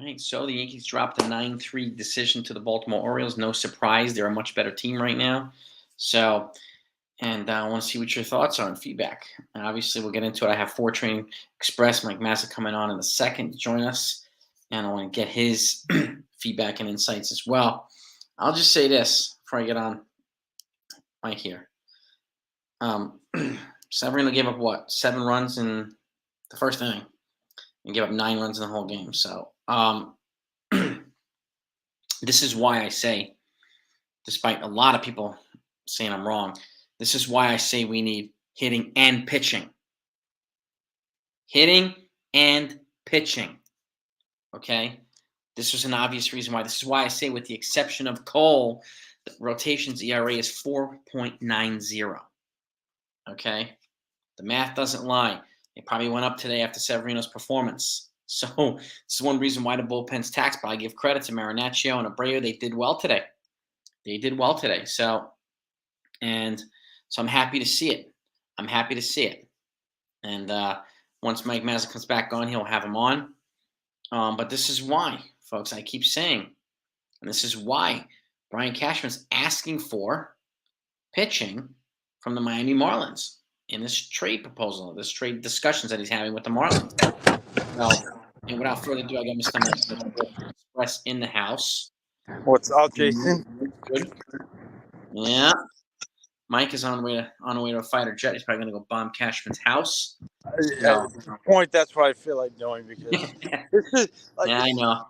Right. So the Yankees dropped a 9-3 decision to the Baltimore Orioles. No surprise. They're a much better team right now. So, and I want to see what your thoughts are and feedback. And obviously, we'll get into it. I have 4 Train Express, Mike Massa, coming on in the second to join us. And I want to get his feedback and insights as well. I'll just say this before I get on Mike here. Severino gave up what? 7 runs in the first inning and gave up 9 runs in the whole game. So, this is why I say, despite a lot of people saying I'm wrong, this is why I say we need hitting and pitching. Hitting and pitching. Okay? This was an obvious reason why. This is why I say, with the exception of Cole, the rotation's ERA is 4.90. Okay? The math doesn't lie. It probably went up today after Severino's performance. So this is one reason why the bullpen's taxed, but I give credit to Marinaccio and Abreu. They did well today. So I'm happy to see it. And once Mike Mazza comes back on, he'll have him on. But this is why, folks, I keep saying, and this is why Brian Cashman's asking for pitching from the Miami Marlins in this trade proposal, this trade discussions that he's having with the Marlins. And without further ado, I got Mr. Mike Express in the house. What's up, Jason? Good. Yeah. Mike is on the way to a fighter jet. He's probably going to go bomb Cashman's house. At this point, that's what I feel like doing, because this is like, yeah, I know.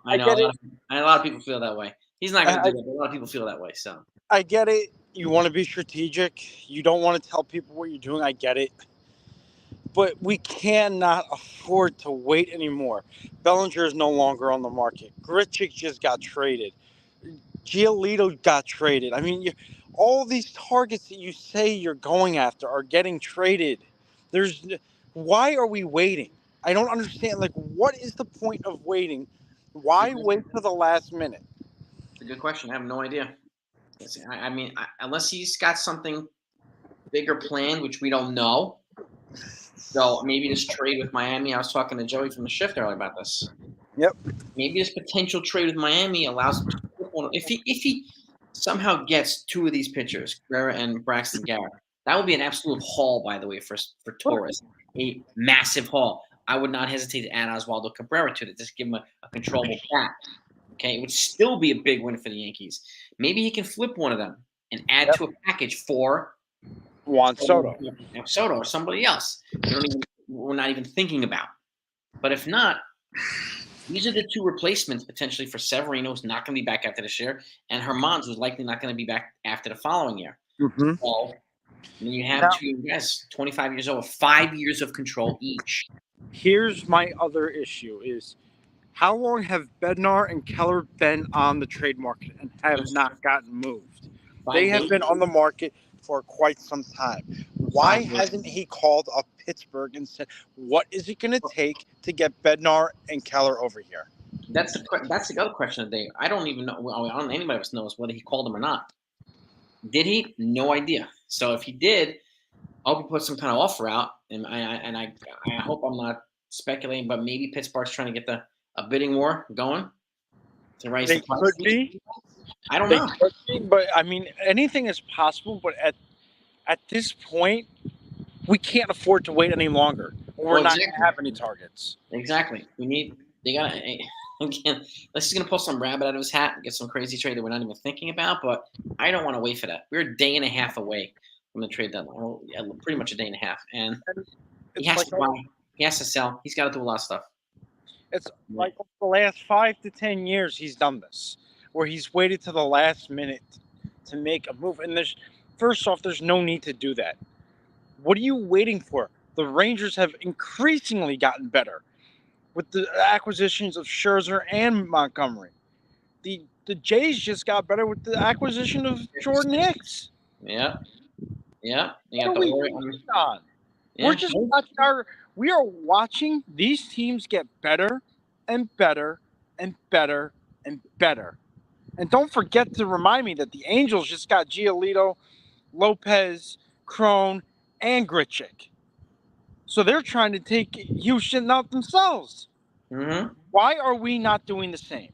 A lot of people feel that way. He's not going to do that, but a lot of people feel that way. So I get it. You want to be strategic. You don't want to tell people what you're doing. I get it. But we cannot afford to wait anymore. Bellinger is no longer on the market. Grichuk just got traded. Giolito got traded. I mean, all these targets that you say you're going after are getting traded. Why are we waiting? I don't understand. Like, what is the point of waiting? Why wait till the last minute? It's a good question. I have no idea. I mean, unless he's got something bigger planned, which we don't know. So maybe this trade with Miami. I was talking to Joey from the shift earlier about this. Yep. Maybe this potential trade with Miami allows him to, if he somehow gets 2 of these pitchers, Guerra and Braxton Garrett. That would be an absolute haul, by the way, for Torres. A massive haul. I would not hesitate to add Oswaldo Cabrera to it. Just give him a controllable bat. Okay, it would still be a big win for the Yankees. Maybe he can flip one of them and add to a package for Juan Soto or somebody else. We're not even thinking about. But if not, these are the 2 replacements potentially for Severino, who's not going to be back after this year, and Hermans, who's likely not going to be back after the following year. Mm-hmm. So then you have 2 guys, 25 years old, 5 years of control each. Here's my other issue is, how long have Bednar and Keller been on the trade market and have not gotten moved? They have been on the market for quite some time. Why hasn't he called up Pittsburgh and said, what is it going to take to get Bednar and Keller over here? That's the other question of the day. I don't even know. I don't know, anybody else knows whether he called them or not. Did he? No idea. So if he did, I hope he put some kind of offer out. And I hope I'm not speculating, but maybe Pittsburgh's trying to get a bidding war going to raise the price. Could be. I don't know. Could be, but I mean, anything is possible. But at this point, we can't afford to wait any longer. We're not going to have any targets. Exactly. They got to. Again, unless he's going to pull some rabbit out of his hat and get some crazy trade that we're not even thinking about, but I don't want to wait for that. We're a day and a half away from the trade deadline. Well, yeah, pretty much a day and a half. And he has to buy. He has to sell. He's got to do a lot of stuff. It's like the last 5 to 10 years he's done this, where he's waited to the last minute to make a move. And first off, there's no need to do that. What are you waiting for? The Rangers have increasingly gotten better with the acquisitions of Scherzer and Montgomery. The Jays just got better with the acquisition of Jordan Hicks. Yeah. You got We're just watching we are watching these teams get better and better and better and better. And don't forget to remind me that the Angels just got Giolito, Lopez, Crone, and Grichuk. So they're trying to take Houston out themselves. Mm-hmm. Why are we not doing the same?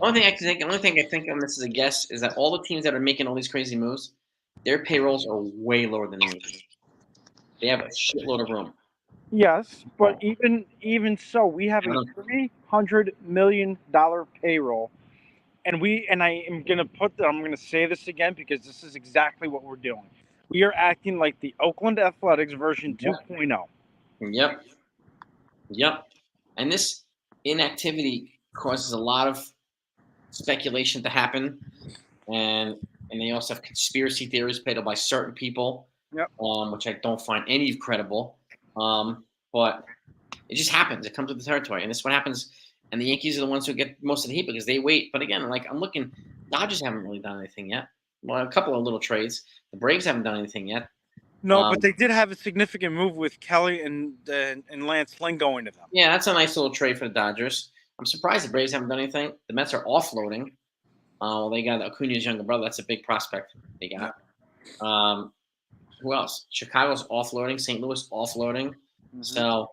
Only thing I think, and this is a guess, is that all the teams that are making all these crazy moves, their payrolls are way lower than the Yankees. They have a shitload of room. Yes, but Oh, even so, we have I a don't $300 million payroll, and I'm gonna say this again because this is exactly what we're doing. We are acting like the Oakland Athletics version Yep. 2.0. Yep. Yep. And this inactivity causes a lot of speculation to happen, and they also have conspiracy theories peddled by certain people, Yep. which I don't find any credible. But it just happens. It comes with the territory, and this is what happens. And the Yankees are the ones who get most of the heat because they wait. But again, like I'm looking, Dodgers haven't really done anything yet. Well, a couple of little trades. The Braves haven't done anything yet. No, but Um, they did have a significant move with Kelly and Lance Lynn going to them. yeah, that's a nice little trade for the Dodgers. I'm surprised the Braves haven't done anything. The Mets are offloading. Well, they got Acuna's younger brother. That's a big prospect they got. Who else? Chicago's offloading. St. Louis offloading. Mm-hmm. So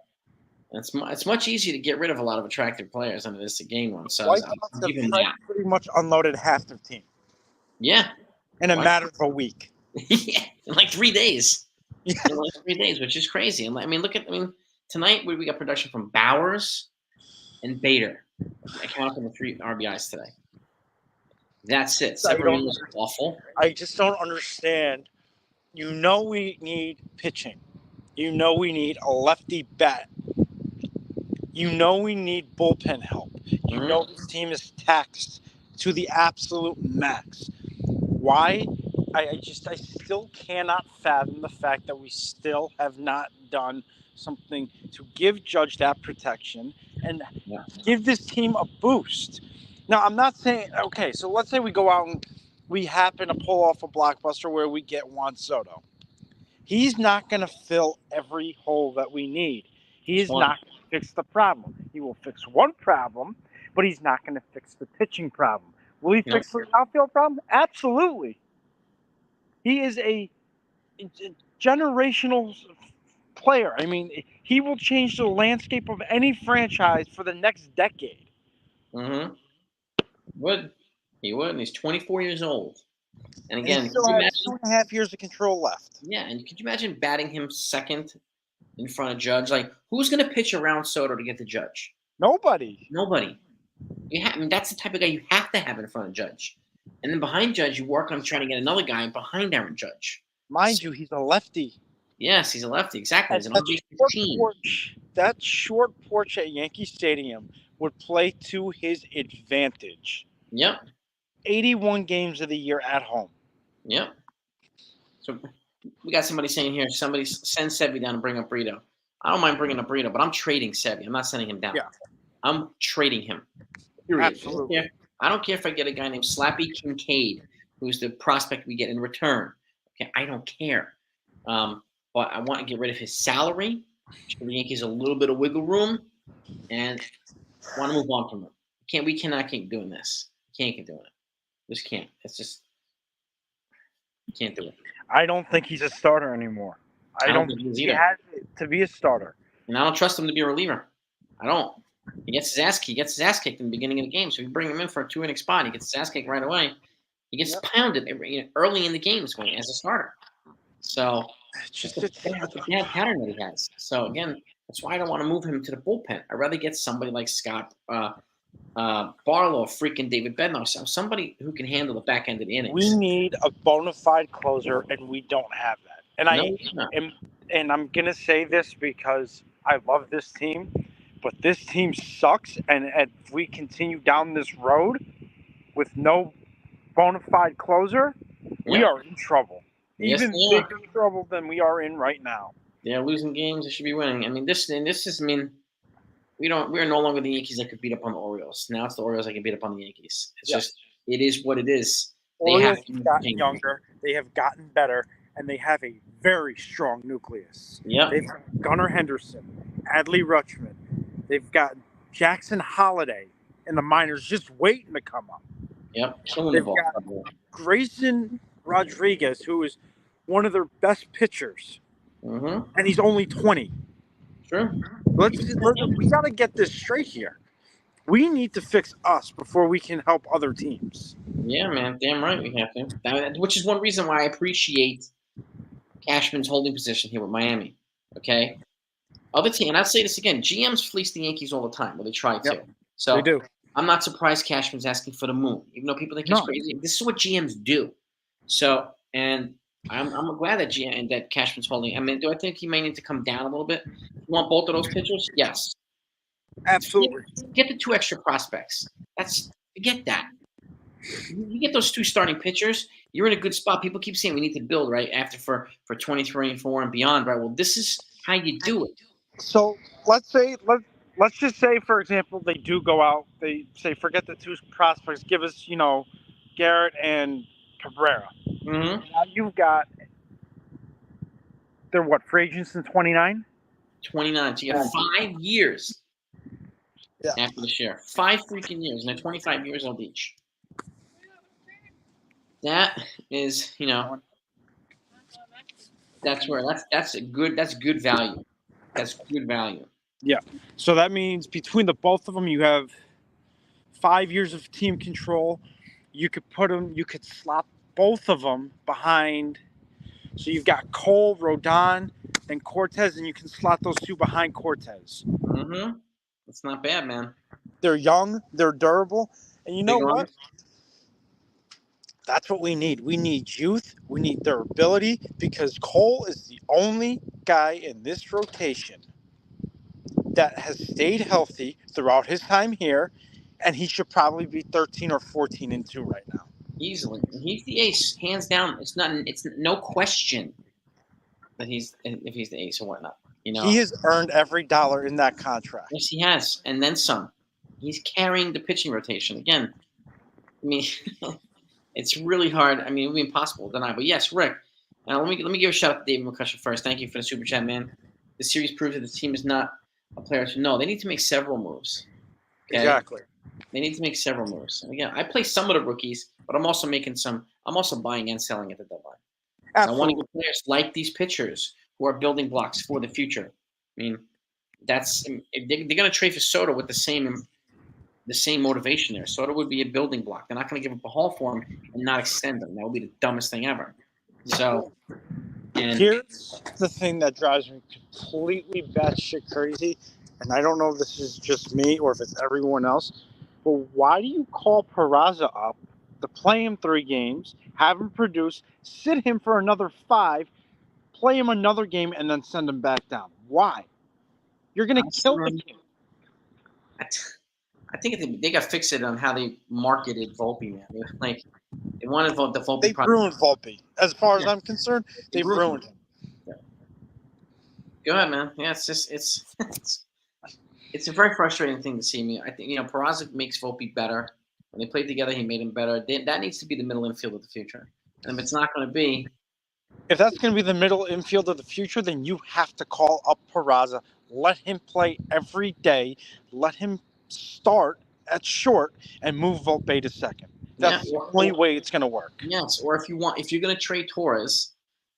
it's much easier to get rid of a lot of attractive players than it is to gain one. So White I'll Sox give them have that. pretty much unloaded half their team Yeah. in a Why- matter of a week. Yeah, in like 3 days. Yeah. In like 3 days, which is crazy. And I mean, tonight we got production from Bowers and Bader. Accounting for the 3 RBIs today. That's it. Severino was awful. I just don't understand. You know we need pitching. You know we need a lefty bat. You know we need bullpen help. You Mhm. know this team is taxed to the absolute max. Why? I still cannot fathom the fact that we still have not done something to give Judge that protection and Yeah. give this team a boost. Now, I'm not saying, okay, so let's say we go out and we happen to pull off a blockbuster where we get Juan Soto. He's not going to fill every hole that we need. He is One. not going to fix the problem. He will fix one problem, but he's not going to fix the pitching problem. Will he No. fix the outfield problem? Absolutely. He is a generational player. I mean, he will change the landscape of any franchise for the next decade. Mm-hmm. Would he would? And he's 24 years old. And And he again, could still you has imagine? 2.5 years of control left. Yeah, and could you imagine batting him second in front of Judge? Like, who's going to pitch around Soto to get the Judge? Nobody. Nobody. I mean, that's the type of guy you have to have in front of Judge. And then behind Judge, you work on trying to get another guy behind Aaron Judge. Mind you, he's a lefty. Yes, he's a lefty. Exactly. And He's an RBI machine. that short porch at Yankee Stadium would play to his advantage. Yep. 81 games of the year at home. Yep. So we got somebody saying here, somebody send Sevy down and bring up Brito. I don't mind bringing up Brito, but I'm trading Sevy. I'm not sending him down. Yeah. I'm trading him. Period. Absolutely. I don't care if I get a guy named Slappy Kincaid, who's the prospect we get in return. Okay, I don't care. But I want to get rid of his salary, give the Yankees a little bit of wiggle room, and want to move on from him. We cannot keep doing this. Can't keep doing it. Just can't. It's just can't do it. I don't think he's a starter anymore. I don't think he has to be a starter. And I don't trust him to be a reliever. I don't. He gets his ass kicked in the beginning of the game. So if you bring him in for a 2-inning spot, he gets his ass kicked right away. He gets pounded early in the games as a starter. So it's just a bad pattern that he has. So again, that's why I don't want to move him to the bullpen. I'd rather get somebody like Scott Barlow, freaking David Bednar, somebody who can handle the back end of the innings. We need a bona fide closer, and we don't have that. And I'm gonna say this because I love this team, but this team sucks. And if we continue down this road with no bona fide closer, we are in trouble. Even bigger trouble than we are in right now. They're losing games. They should be winning. I mean, we're no longer the Yankees that could beat up on the Orioles. Now it's the Orioles that can beat up on the Yankees. It's just, it is what it is. Orioles have gotten younger. They have gotten better, and they have a very strong nucleus. Yep. They've got Gunnar Henderson, Adley Rutschman. They've got Jackson Holiday in the minors just waiting to come up. Yep. They've got Grayson Rodriguez, who is one of their best pitchers, and he's only 20. Sure. We got to get this straight here. We need to fix us before we can help other teams. Yeah, man. Damn right we have to. Which is one reason why I appreciate Cashman's holding position here with Miami. Okay. Other team, and I'll say this again: GMs fleece the Yankees all the time, or they try to. Yep, So they do. I'm not surprised Cashman's asking for the moon, even though people think he's No. crazy. This is what GMs do. So, and I'm glad that GM and that Cashman's holding. I mean, do I think he may need to come down a little bit? You want both of those pitchers? Yes. Absolutely. Get the 2 extra prospects. Forget that. You get those 2 starting pitchers, you're in a good spot. People keep saying we need to build right after for 2024 and beyond, right? Well, this is how you do it. So let's just say, for example, they do go out. They say forget the 2 prospects. Give us, Garrett and Cabrera. Mm-hmm. Now you've got they're what, free agents in 29? 29. So you have 5 years Yeah. after this year. 5 freaking years, and they're 25 years old each. That is, that's good value. That's good value. Yeah. So that means between the both of them, you have 5 years of team control. You could slot both of them behind. So you've got Cole, Rodon, then Cortez, and you can slot those 2 behind Cortez. Mm-hmm. That's not bad, man. They're young, they're durable, and you know Big what? arms. That's what we need. We need youth. We need durability because Cole is the only guy in this rotation that has stayed healthy throughout his time here, and he should probably be 13 or 14-2 right now. Easily. He's the ace, hands down. It's no question that if he's the ace or whatnot. He has earned every dollar in that contract. Yes, he has, and then some. He's carrying the pitching rotation again. I mean, it's really hard. I mean, it would be impossible to deny. But yes, Rick. Now let me give a shout out to David McCusher first. Thank you for the super chat, man. The series proves that the team is not a player to know. They need to make several moves. Okay? Exactly. They need to make several moves. And again, I play some of the rookies, but I'm also making some. I'm also buying and selling at the deadline. So I want to get players like these pitchers who are building blocks for the future. I mean, if they're going to trade for Soto with the same motivation there. Soto would be a building block. They're not going to give up a haul for him and not extend him. That would be the dumbest thing ever. So, here's the thing that drives me completely batshit crazy, and I don't know if this is just me or if it's everyone else, but why do you call Peraza up to play him 3 games, have him produce, sit him for another 5, play him another game, and then send him back down? Why? You're going to kill the kid. I think they got fixated on how they marketed Volpe, man. They wanted the Volpe. They ruined Volpe. As far as I'm concerned, they ruined him. Yeah. Go ahead, man. Yeah, it's a very frustrating thing to see. Me, I think Peraza makes Volpe better. When they played together, he made him better. That needs to be the middle infield of the future. And if it's not going to be, if that's going to be the middle infield of the future, then you have to call up Peraza. Let him play every day. Let him start at short and move Volpe to second. That's the only way it's going to work. Yes, or if you're going to trade Torres,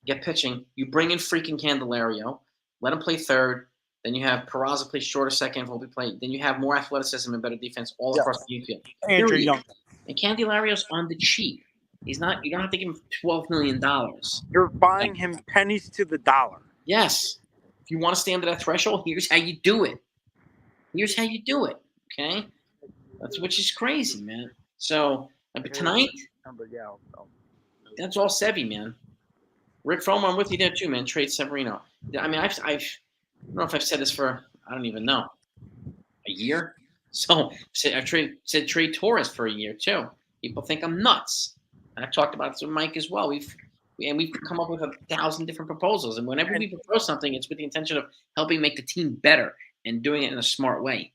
get pitching, you bring in freaking Candelario, let him play third. Then you have Peraza play short or second, Volpe play. Then you have more athleticism and better defense all across the infield. Andrew Young. And Candelario's on the cheap. He's not. You don't have to give him $12 million. You're buying him pennies to the dollar. Yes. If you want to stay under that threshold, here's how you do it. Okay, which is crazy, man. So, but tonight, that's all Sevy, man. Rick Fromo, I'm with you there too, man. Trade Severino. I mean, I don't know if I've said this for I don't even know a year. So I've said trade Torres for a year too. People think I'm nuts. And I've talked about this with Mike as well. We've come up with 1,000 different proposals, and whenever we propose something, it's with the intention of helping make the team better and doing it in a smart way.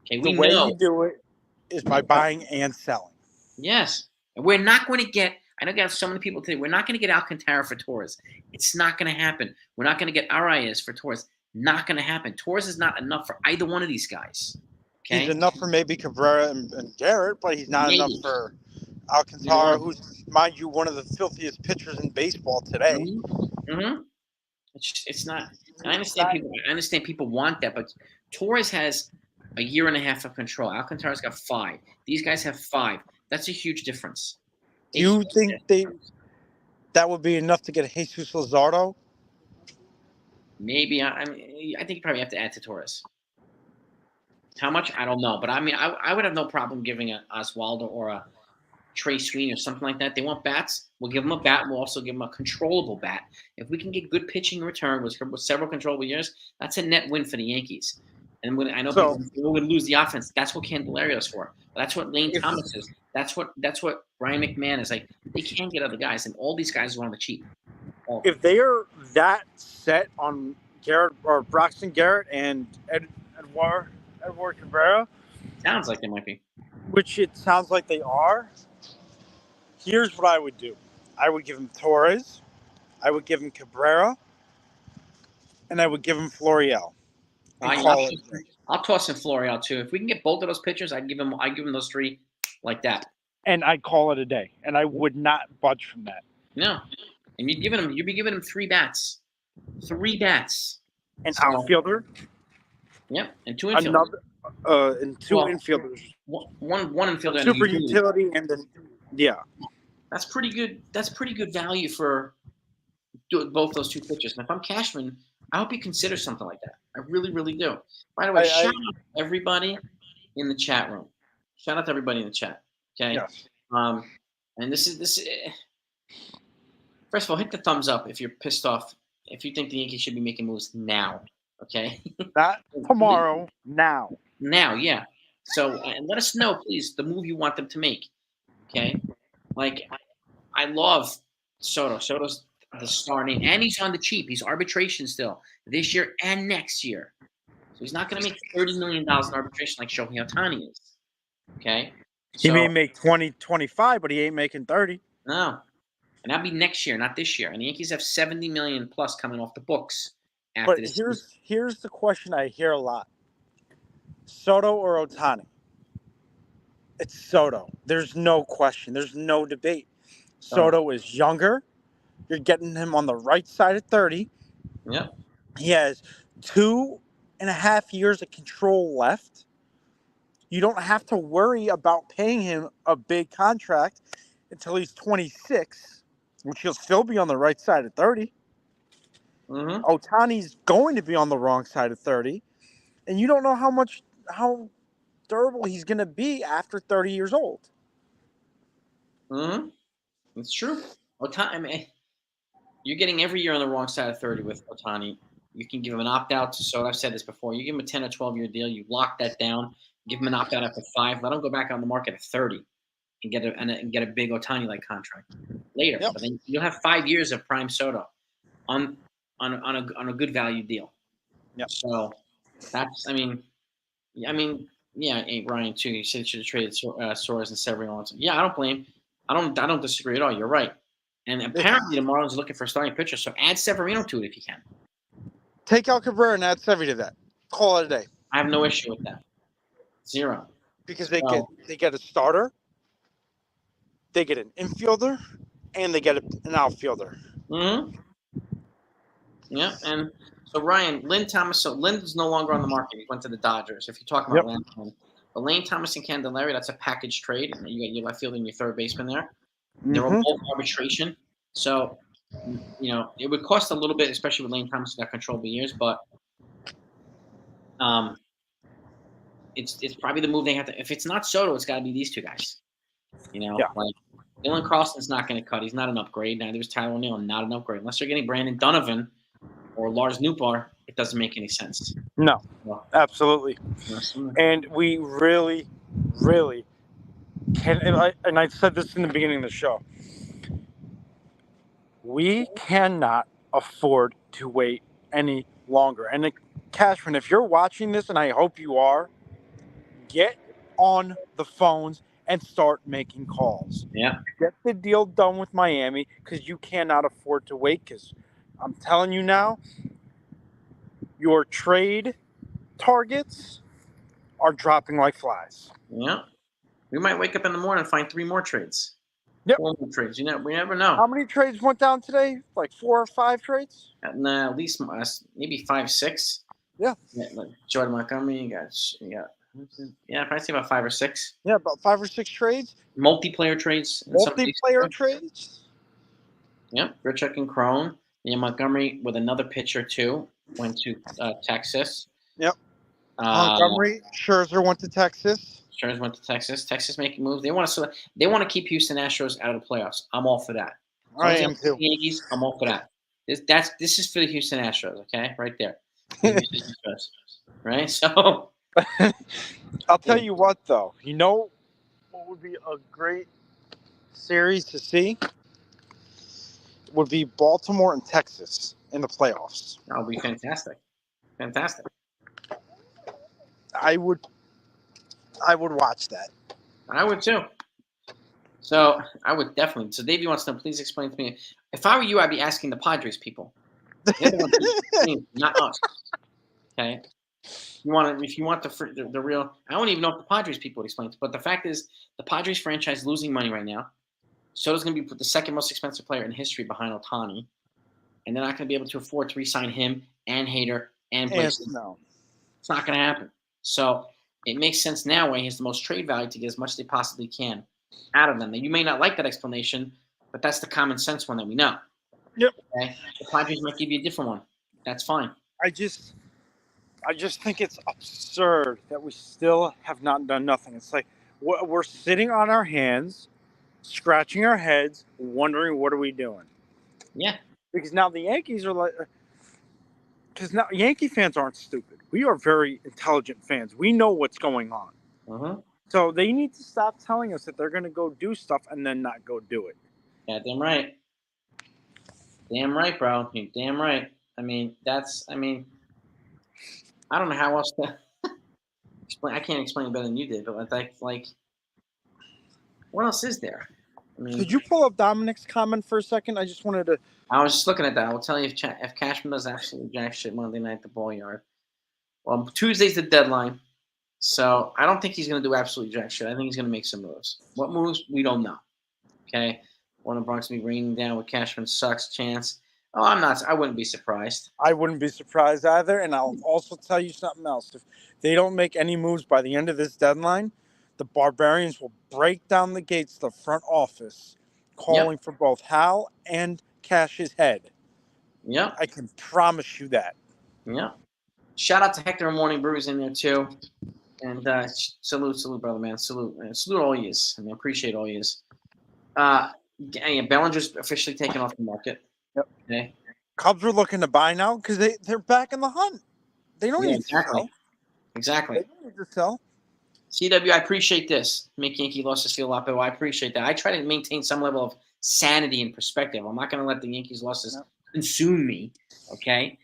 Okay, the way you do it is by buying and selling. Yes, and we're not going to get. I know I got so many people today. We're not going to get Alcantara for Torres. It's not going to happen. We're not going to get Arias for Torres. Not going to happen. Torres is not enough for either one of these guys. Okay? He's enough for maybe Cabrera and Garrett, but he's not enough for Alcantara, who's, mind you, one of the filthiest pitchers in baseball today. Mm-hmm. It's not. I understand people. I understand people want that, but Torres has a year and a half of control. Alcantara's got 5. These guys have 5. That's a huge difference. Do A you huge think difference. that would be enough to get Jesus Luzardo? Maybe I mean I think you probably have to add to Torres. How much? I don't know, but I mean I would have no problem giving a Oswaldo or a Trey Sweeney or something like that. They want bats. We'll give them a bat. We'll also give them a controllable bat. If we can get good pitching in return with several controllable years, that's a net win for the Yankees. And I know So people would lose the offense. That's what Candelario's for. That's what Lane if Thomas is. That's what Brian McMahon is like. They can't get other guys, and all these guys are on the cheap. All of them. if they are that set on Garrett or Braxton Garrett and Edward Cabrera, Sounds like they might be. which it sounds like they are, here's what I would do. I would give him Torres, I would give him Cabrera, and I would give him Florial. And call it. I'll toss in Florial too. If we can get both of those pitchers, I'd give them those 3 like that. And I'd call it a day. And I would not budge from that. No, and you'd be giving them 3 bats, 3 bats. An outfielder. Yep, and 2 infielders. And 2 infielders. One infielder. Super utility, and then That's pretty good. That's pretty good value for both those 2 pitchers. And if I'm Cashman, I hope he considers something like that. I really, really do. By the way, shout out to everybody in the chat room. Shout out to everybody in the chat. Okay. Yes. And this is. First of all, hit the thumbs up if you're pissed off. If you think the Yankees should be making moves now. Okay. Not tomorrow. Now. Now, yeah. So, and let us know, please, the move you want them to make. Okay. Like, I love Soto. Soto's the star name, and he's on the cheap. He's arbitration still this year and next year. So he's not going to make $30 million in arbitration like Shohei Ohtani is. Okay? He may make 20, 25, but he ain't making 30. No. And that'll be next year, not this year. And the Yankees have $70 million plus coming off the books after But this. Here's the question I hear a lot. Soto or Ohtani? It's Soto. There's no question. There's no debate. Soto is younger. You're getting him on the right side of 30. Yep. He has 2.5 years of control left. You don't have to worry about paying him a big contract until he's 26, which he'll still be on the right side of 30. Mm-hmm. Ohtani's going to be on the wrong side of 30. And you don't know how durable he's going to be after 30 years old. Mm-hmm. It's true. Ohtani, I mean, you're getting every year on the wrong side of 30 with Ohtani. You can give him an opt-out. So I've said this before. You give him a 10 or 12-year deal. You lock that down. Give him an opt-out after 5. Let him go back on the market at 30 and get a big Ohtani-like contract later. Yep. But then you'll have 5 years of prime Soto on a good value deal. Yep. So that's, yeah, Ryan too. You said you should have traded Suarez and Severino. Yeah, I don't blame. I don't disagree at all. You're right. And apparently the Marlins are looking for a starting pitcher, so add Severino to it if you can. Take out Cabrera and add Sevy to that. Call it a day. I have no issue with that. 0. Because they get a starter, they get an infielder, and they get an outfielder. Mm-hmm. Yeah, and so Ryan, Lynn Thomas. So Lynn is no longer on the market. He went to the Dodgers. If you're talking about Lynn, but Lane Thomas and Candelaria, that's a package trade. And you got your left fielder and your third baseman there. They were both arbitration. So, it would cost a little bit, especially with Lane Thomas got controllable years, but it's probably the move they have to. If it's not Soto, it's got to be these 2 guys. Like Dylan Carlson's not going to cut. He's not an upgrade. Neither is Tyler O'Neill, not an upgrade. Unless they're getting Brandon Donovan or Lars Nootbaar, it doesn't make any sense. No, absolutely. And we really, really can. And I said this in the beginning of the show. We cannot afford to wait any longer. And Cashman, if you're watching this, and I hope you are, get on the phones and start making calls. Yeah. Get the deal done with Miami because you cannot afford to wait. Because I'm telling you now, your trade targets are dropping like flies. Yeah. We might wake up in the morning and find 3 more trades. Yep. 4 more trades. We never know. How many trades went down today? Like 4 or 5 trades? At least maybe 5, 6. Yeah. Yeah, like Jordan Montgomery. Yeah, probably say about 5 or 6 Yeah, about 5 or 6 trades. multiplayer trades in some cases. Multiplayer trades. Yep, Grichuk and Crone. Yeah, Montgomery with another pitcher too went to Texas. Yep. Uh, Montgomery, Scherzer went to Texas. Stearns went to Texas. Texas making moves. They want to keep Houston Astros out of the playoffs. I'm all for that. As long I as they am don't too. beat the Yankees, I'm all for that. This is for the Houston Astros, okay? Right there. The Houston Astros. Right? So I'll tell you what, though. You know what would be a great series to see? Would be Baltimore and Texas in the playoffs. that'll be fantastic. Fantastic. I would watch that. I would too. So I would definitely. So Davey wants to know, please explain to me. If I were you, I'd be asking the Padres people. They're the ones who explain, not us. Okay. If you want the real, I don't even know if the Padres people would explain it. But the fact is, the Padres franchise is losing money right now. Soto's going to be the second most expensive player in history behind Ohtani, and they're not going to be able to afford to re-sign him and Hader and Blake. No. It's not going to happen. So it makes sense now when he has the most trade value to get as much as they possibly can out of them. Now, you may not like that explanation, but that's the common sense one that we know. Yep. Okay? The Padres might give you a different one. That's fine. I just think it's absurd that we still have not done nothing. It's like we're sitting on our hands, scratching our heads, wondering what are we doing. Yeah. Because now the Yankees are like, because now Yankee fans aren't stupid. We are very intelligent fans. We know what's going on. Uh-huh. So they need to stop telling us that they're going to go do stuff and then not go do it. Yeah, damn right. Damn right, bro. You're damn right. I don't know how else to explain. I can't explain it better than you did, but like, what else is there? Could you pull up Dominic's comment for a second? I just wanted to. I was just looking at that. I will tell you if Cashman does absolutely jack shit Monday night at the ball yard. Well, Tuesday's the deadline, so I don't think he's going to do absolutely jack shit. I think he's going to make some moves. What moves? We don't know. Okay? One of the Bronx will be raining down with Cashman sucks chance. Oh, I wouldn't be surprised. I wouldn't be surprised either. And I'll also tell you something else. If they don't make any moves by the end of this deadline, the Barbarians will break down the gates of the front office, calling for both Hal and Cash's head. Yeah. I can promise you that. Yeah. Shout out to Hector and Morning Brews in there too. And salute, brother, man. Salute all yous. I appreciate all yous. Bellinger's officially taken off the market. Yep. Okay. Cubs are looking to buy now because they're back in the hunt. They don't need to sell. Exactly. They don't need to sell. CW, I appreciate this. Make Yankee losses feel a lot better. I appreciate that. I try to maintain some level of sanity and perspective. I'm not going to let the Yankees losses consume me, okay?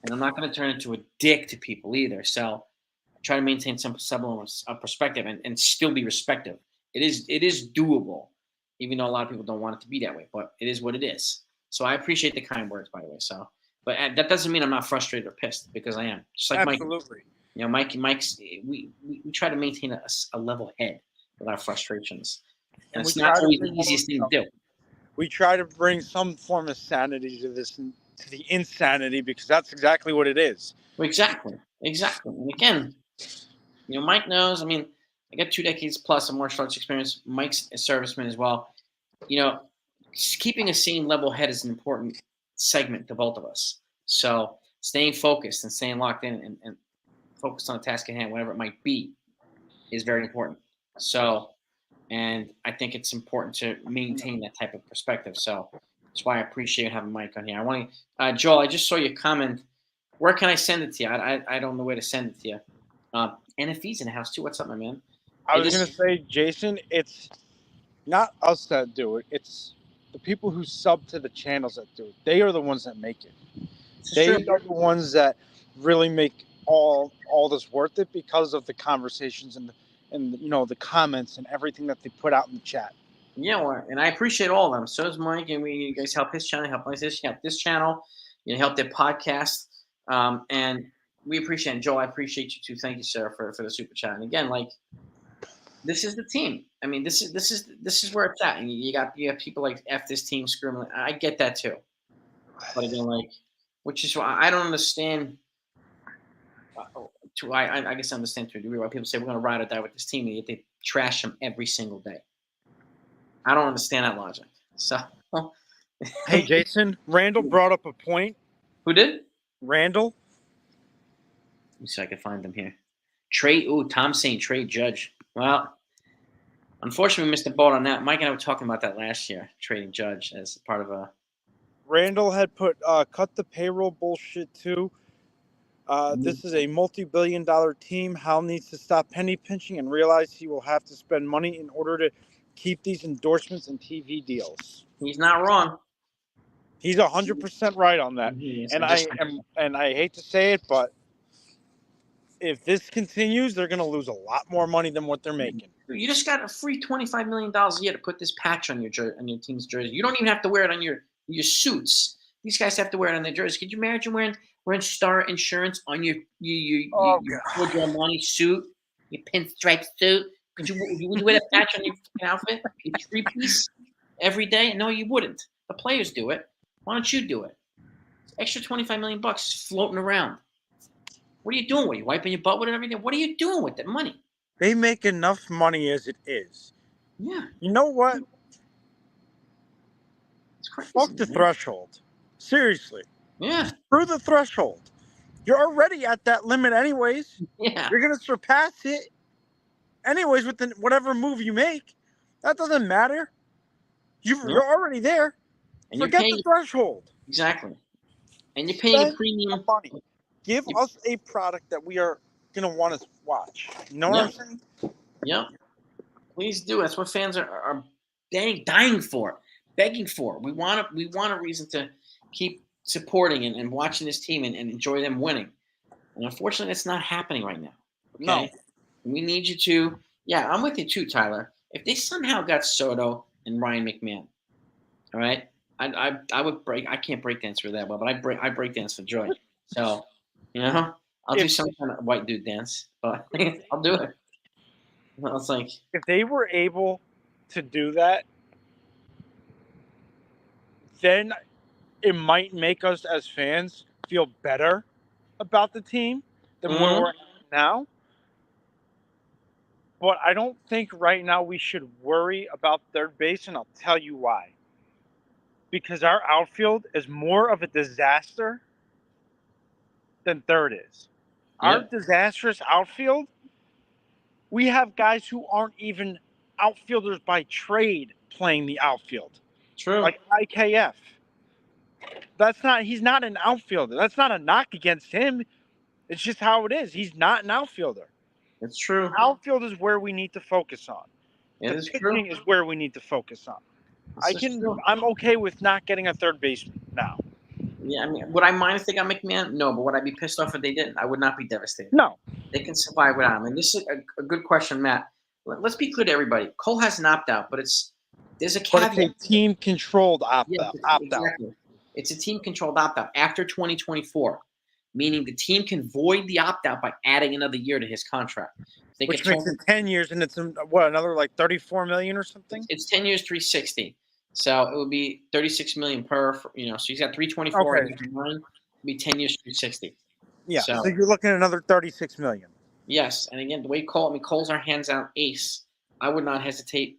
And I'm not going to turn into a dick to people either. So I try to maintain some semblance of perspective and still be respectful. It is doable, even though a lot of people don't want it to be that way. But it is what it is. So I appreciate the kind words, by the way. So, but that doesn't mean I'm not frustrated or pissed, because I am. Just like Absolutely. Mike's. We try to maintain a level head with our frustrations, and it's we not try to always the bring easiest thing to do. We try to bring some form of sanity to this, to the insanity, because that's exactly what it is. Exactly. And again, Mike knows. I got 2 decades plus of martial arts experience. Mike's a serviceman as well. Keeping a sane level head is an important segment to both of us. So staying focused and staying locked in and focused on the task at hand, whatever it might be, is very important. So, and I think it's important to maintain that type of perspective. So that's why I appreciate having Mike on here. I want to, Joel, I just saw your comment. Where can I send it to you? I don't know where to send it to you. And if he's in the house too, what's up, my man? I was going to say, Jason, it's not us that do it. It's the people who sub to the channels that do it. They are the ones that make it. They are the ones that really make all this worth it, because of the conversations and the comments and everything that they put out in the chat. Yeah, well, and I appreciate all of them. So does Mike, and you guys help his channel, help this channel, help their podcast, and we appreciate it. Joel, I appreciate you too. Thank you, sir, for the super chat. And again, This is the team. I mean, this is where it's at. And you have people like F this team screaming. I get that too. But again, like, which is why I don't understand. I guess I understand to a degree why people say we're going to ride or die with this team, and yet they trash them every single day. I don't understand that logic. So, Hey, Jason, Randall brought up a point. who did? Randall? Let me see if I can find them here. Trade. Ooh, Tom saying trade Judge. Well, unfortunately, we missed the boat on that. Mike and I were talking about that last year, trading Judge as part of a. Randall had put cut the payroll bullshit too. This is a multi-billion-dollar team. Hal needs to stop penny pinching and realize he will have to spend money in order to keep these endorsements and TV deals. He's not wrong. He's 100% right on that. And I hate to say it, but if this continues, they're going to lose a lot more money than what they're making. You just got a free $25 million a year to put this patch on your team's jersey. You don't even have to wear it on your suits. These guys have to wear it on their jerseys. Could you imagine wearing Star Insurance on your money suit, your pinstripe suit? Would you wear that patch on your outfit, your three-piece, every day? No, you wouldn't. The players do it. Why don't you do it? Extra $25 million floating around. What are you doing with it? You wiping your butt with it every day? What are you doing with that money? They make enough money as it is. Yeah. You know what? It's crazy. Fuck the threshold. Seriously. Yeah. Through the threshold. You're already at that limit anyways. Yeah. You're going to surpass it anyways with whatever move you make. That doesn't matter. You're already there. And forget the threshold. Exactly. And you're paying a premium money. Give us a product that we are going to want to watch. You know what I'm saying? Yeah. Please do. That's what fans are dying for, begging for. We want a reason to keep supporting and watching this team and enjoy them winning. And unfortunately, that's not happening right now. Okay? No. We need you to. Yeah, I'm with you too, Tyler. If they somehow got Soto and Ryan McMahon, all right, I would break. I can't break dance for that well, but I break dance for joy. So, I'll do some kind of white dude dance, but I'll do it. I was like, if they were able to do that, then it might make us as fans feel better about the team than where we're at now. But I don't think right now we should worry about third base, and I'll tell you why. Because our outfield is more of a disaster than third is. Our disastrous outfield, we have guys who aren't even outfielders by trade playing the outfield. True. Like IKF. He's not an outfielder. That's not a knock against him. It's just how it is. He's not an outfielder. It's true. Outfield is where we need to focus on. The pitching is where we need to focus on. I'm okay with not getting a third baseman now. Yeah, I mean, would I mind if they got McMahon? No, but would I be pissed off if they didn't? I would not be devastated. No. They can survive without him. And this is a good question, Matt. Let's be clear to everybody. Cole has an opt-out, but there's a caveat. But it's a team-controlled opt-out. Exactly. It's a team-controlled opt-out after 2024, meaning the team can void the opt-out by adding another year to his contract. Which makes it 10 years, and it's another like $34 million or something? It's 10 years, 360. So it would be $36 million per. So he's got 324. Okay. It would be 10 years, 360. Yeah. So you're looking at another $36 million. Yes, and again, the way Cole's our hands-out ace. I would not hesitate.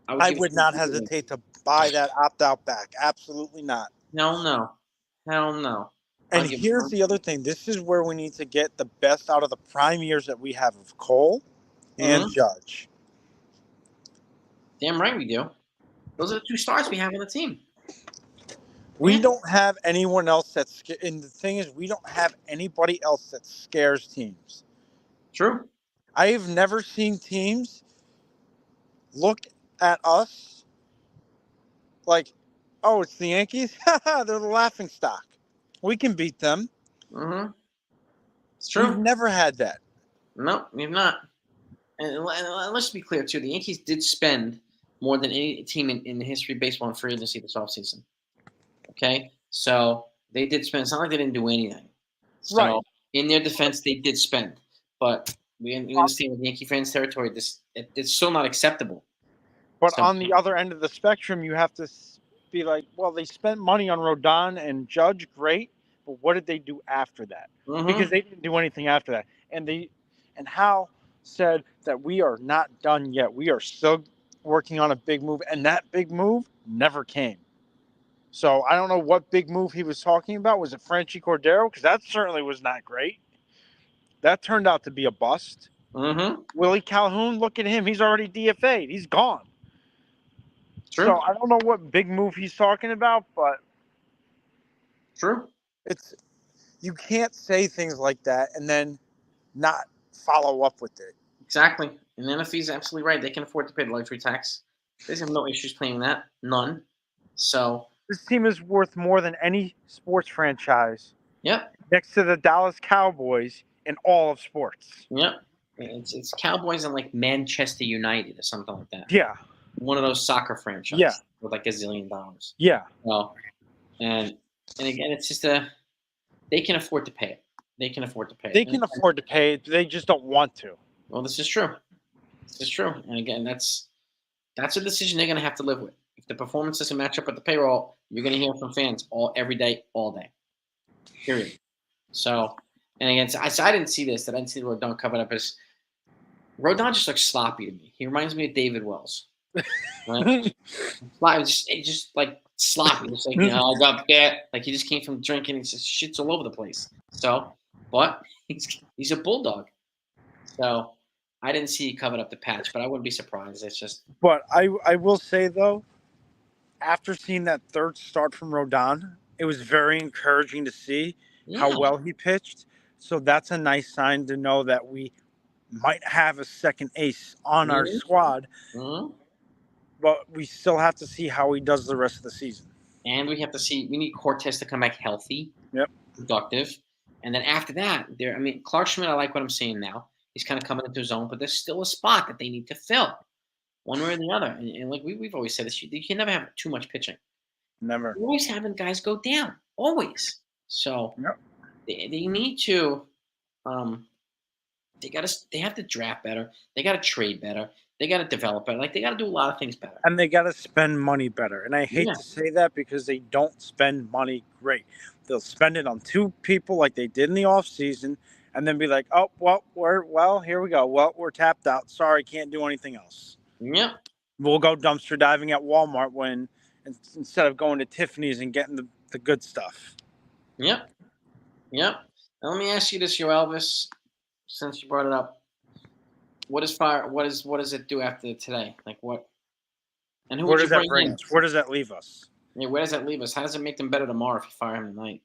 I would not hesitate to buy that opt-out back. Absolutely not. Hell no. And here's the other thing. This is where we need to get the best out of the prime years that we have of Cole and Judge. Damn right we do. Those are the two stars we have on the team. We don't have anyone else and the thing is, we don't have anybody else that scares teams. True. I have never seen teams look at us like, oh, it's the Yankees? They're the laughing stock. We can beat them. Mm-hmm. It's true. We've never had that. No, we've not. And let's be clear, too. The Yankees did spend more than any team in the history of baseball in free agency this offseason. Okay? So they did spend. It's not like they didn't do anything. So in their defense, they did spend. But We understand with Yankee fans territory. It's still not acceptable. But So on the other end of the spectrum, you have to be like, well, they spent money on Rodon and Judge, great, but what did they do after that? Because mhm. they didn't do anything after that. And Hal said that we are not done yet. We are still working on a big move, and that big move never came. So I don't know what big move he was talking about. Was it Franchi Cordero? Because that certainly was not great. That turned out to be a bust. Mhm. Willie Calhoun, look at him. He's already DFA'd. He's gone. So True. I don't know what big move he's talking about, but True. it's you can't say things like that and then not follow up with it. Exactly. And the NFL's is absolutely right. They can afford to pay the luxury tax. They have no issues paying that. None. So This team is worth more than any sports franchise yep. next to the Dallas Cowboys in all of sports. Yep. It's Cowboys and like Manchester United or something like that. Yeah, One of those soccer yeah, franchises with like $1 zillion. yeah. Well, and again, it's just they can afford to pay it. They can afford to pay it. They can afford to pay it. They just don't want to. Well, this is true. This is true. And again, that's a decision they're going to have to live with. If the performance doesn't match up with the payroll, you're going to hear from fans every day, all day. Period. So, and again, so I didn't see this. I didn't see the Rodon covered up as Rodon just looks sloppy to me. He reminds me of David Wells. Right? Just like sloppy. Just like, I got that. Like he just came from drinking. He just shits all over the place. So, but he's a bulldog. So I didn't see he covered up the patch, but I wouldn't be surprised. It's just But I will say though, after seeing that third start from Rodon, it was very encouraging to see how yeah. well he pitched. So that's a nice sign to know that we might have a second ace on our Mhm. squad, Mhm. but we still have to see how he does the rest of the season. And we have to see. We need Cortez to come back healthy, Yep. productive, and then after that, I mean, Clark Schmidt. I like what I'm seeing now. He's kind of coming into his own, but there's still a spot that they need to fill, one way or the other. And like we've always said this, you can never have too much pitching. Never. You're always having guys go down, always. So Yep. they need to. Um, they have to draft better. They got to trade better. They got to develop better. Like they got to do a lot of things better. And they got to spend money better. And I hate Yeah. to say that because they don't spend money great. They'll spend it on two people like they did in the offseason and then be like, oh, here we go. Well, we're tapped out. Sorry, can't do anything else. Yep. We'll go dumpster diving at Walmart instead of going to Tiffany's and getting the good stuff. Yep. Yep. Now let me ask you this, yo, Elvis. Since you brought it up, what is fire? What does it do after today? Like what? And who Where would you does that bring bring in? us? Where does that leave us? Yeah, where does that leave us? How does it make them better tomorrow if you fire him tonight?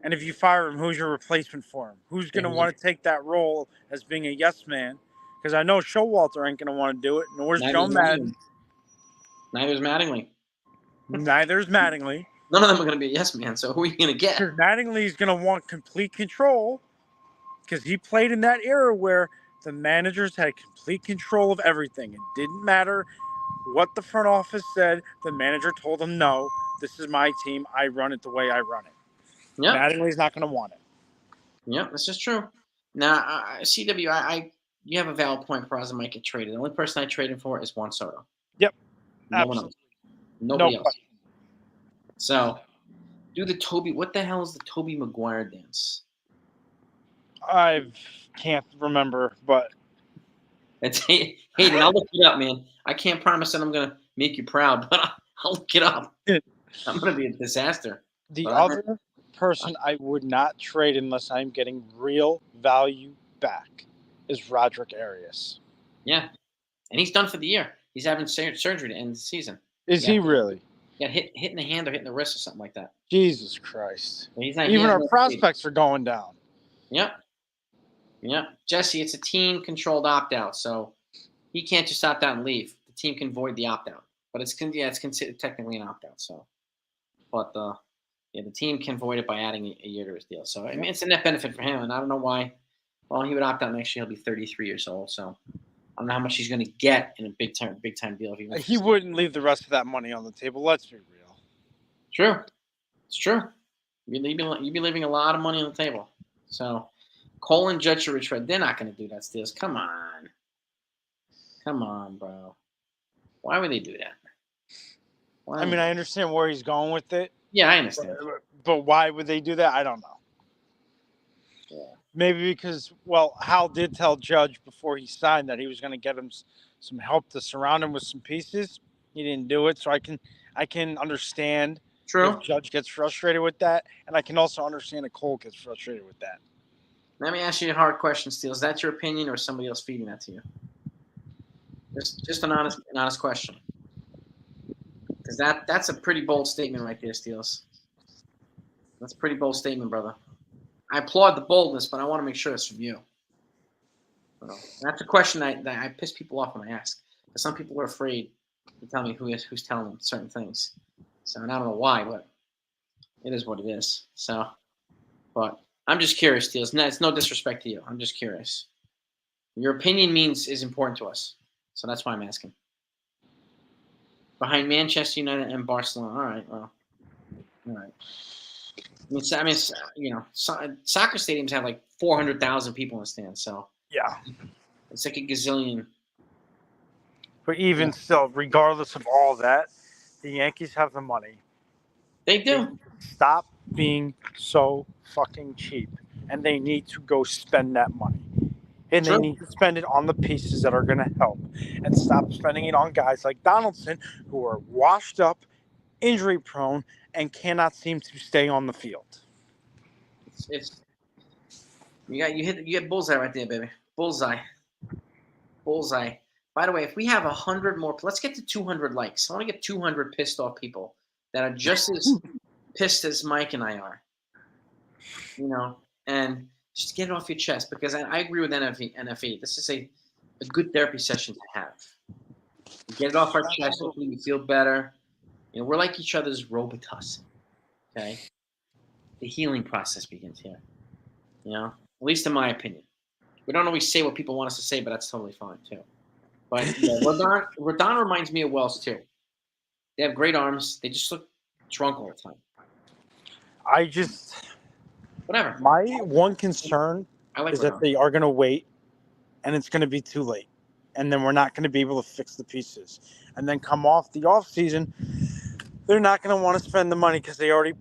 And if you fire him, who's your replacement for him? Who's going to want to take that role as being a yes man? Because I know Showalter ain't going to want to do it. Nor is Joe Neither's Madden. Mattingly. Neither's Mattingly. Neither is Mattingly. None of them are going to be a yes man. So who are you going to get? Because Mattingly is going to want complete control because he played in that era where the managers had complete control of everything. It didn't matter what the front office said. The manager told them, no, this is my team. I run it the way I run it. Yep. Mattingly's not going to want it. Yep. This is true. Now, CW, you have a valid point. Peraza might get traded. The only person I traded for is Juan Soto. Yep. No one else. Nobody else. Question. So, do the Toby. What the hell is the Toby Maguire dance? I can't remember, but It's Hayden. I'll look it up, man. I can't promise that I'm gonna make you proud, but I'll look it up. I'm gonna be a disaster. the But other person I would not trade unless I'm getting real value back is Roderick Arias. yeah, and he's done for the year. He's having surgery to end the season. Is he really? Got hit in the hand or hit in the wrist or something like that. Jesus Christ. But he's not, Even our prospects are going down. Yep. Yep. Jesse, it's a team-controlled opt-out, so he can't just opt out and leave. The team can void the opt-out. But it's considered technically an opt-out. So, but the team can void it by adding a year to his deal. So I mean, it's a net benefit for him, and I don't know why. Well, he would opt out next year. He'll be 33 years old, so I don't know how much he's going to get in a big time deal. If He wouldn't leave the rest of that money on the table. Let's be real. True, it's true. You'd be leaving a lot of money on the table. So, Cole and Judge are retread. They're not going to do that, Steels. Come on. Come on, bro. Why would they do that? I mean, I understand where he's going with it. Yeah, I understand. But why would they do that? I don't know. Yeah. Maybe because, well, Hal did tell Judge before he signed that he was going to get him some help to surround him with some pieces. He didn't do it, so I can understand True. if Judge gets frustrated with that, and I can also understand if Cole gets frustrated with that. Let me ask you a hard question, Steele. Is that your opinion, or is somebody else feeding that to you? Just an honest question. Because that's a pretty bold statement right there, Steels. That's a pretty bold statement, brother. I applaud the boldness, but I want to make sure it's from you. So, that's a question that I piss people off when I ask. Because some people are afraid to tell me who's telling them certain things. So, and I don't know why, but it is what it is. So, but I'm just curious, Steels. It's no disrespect to you. I'm just curious. Your opinion is important to us. So that's why I'm asking. Behind Manchester United and Barcelona. All right, well, all right. I mean, soccer stadiums have like 400,000 people in the stands, so Yeah. it's like a gazillion. But even still, regardless of all that, the Yankees have the money. They do. Stop being so fucking cheap, and they need to go spend that money. And True. they need to spend it on the pieces that are going to help, and stop spending it on guys like Donaldson, who are washed up, injury prone, and cannot seem to stay on the field. It's you get bullseye right there, baby. Bullseye. By the way, if we have 100 more, let's get to 200 likes. I want to get 200 pissed off people that are just as pissed as Mike and I are. And just get it off your chest, because I agree with NFE. This is a good therapy session to have. Get it off our chest. Hopefully we feel better. We're like each other's Robitussin. Okay? The healing process begins here. At least in my opinion. We don't always say what people want us to say, but that's totally fine too. But Rodon reminds me of Wells too. They have great arms. They just look drunk all the time. Whatever. My one concern is that they are going to wait, and it's going to be too late, and then we're not going to be able to fix the pieces. And then come off the off season, they're not going to want to spend the money because they already,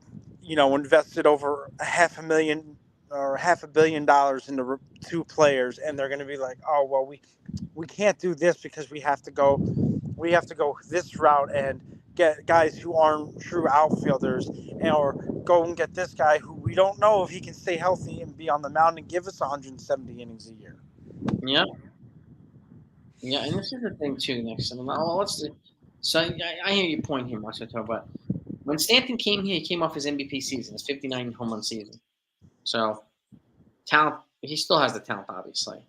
invested over $500 million or $500 million into two players, and they're going to be like, oh well, we can't do this because we have to go this route and get guys who aren't true outfielders, or go and get this guy who we don't know if he can stay healthy and be on the mound and give us 170 innings a year. Yeah. Yeah, and this is the thing too. Next, let's. So I hear your point here, Masato. But when Stanton came here, he came off his MVP season, his 59 home run season. So talent, he still has the talent, obviously.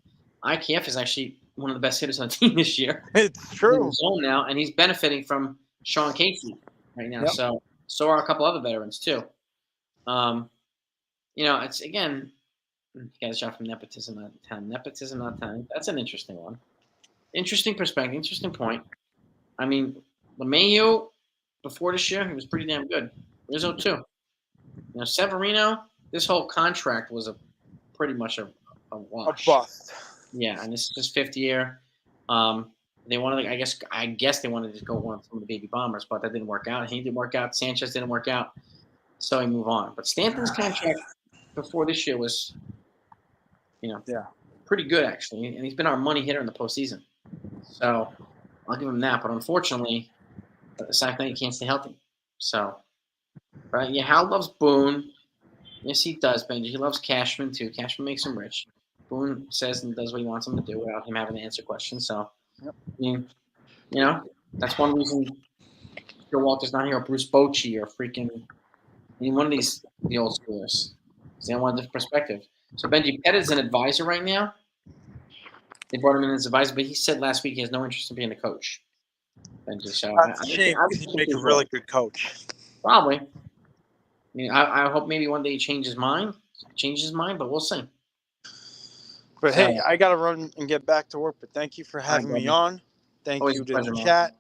IKF is actually one of the best hitters on the team this year. It's true. He's in his zone now, and he's benefiting from Sean Casey right now. Yep. So are a couple other veterans too. It's again, you guys shot from nepotism, not talent. Nepotism, not talent. That's an interesting one. Interesting perspective. Interesting point. I mean, LeMahieu before this year, he was pretty damn good. Rizzo too. Severino. This whole contract was pretty much a wash. A bust. Yeah, and this is his fifth year. They wanted, I guess they wanted to go one of some of the baby bombers, but that didn't work out. He didn't work out. Sanchez didn't work out, so he moved on. But Stanton's contract before this year was, pretty good actually, and he's been our money hitter in the postseason. So I'll give him that. But unfortunately, the fact that he can't stay healthy. So, right? Yeah, Hal loves Boone. Yes, he does, Benji. He loves Cashman too. Cashman makes him rich. Boone says and does what he wants him to do without him having to answer questions. So, I mean, that's one reason Joe Walter's not here, or Bruce Bochy, or one of the old schoolers. Because they don't want a different perspective. So Benji Pettit's an advisor right now. They brought him in as advisor, but he said last week he has no interest in being a coach. Benji, so That's a shame because he'd make a really good coach. Probably. I hope maybe one day he changes his mind, but we'll see. But hey, I got to run and get back to work. But thank you for having me on. Thank you to the chat.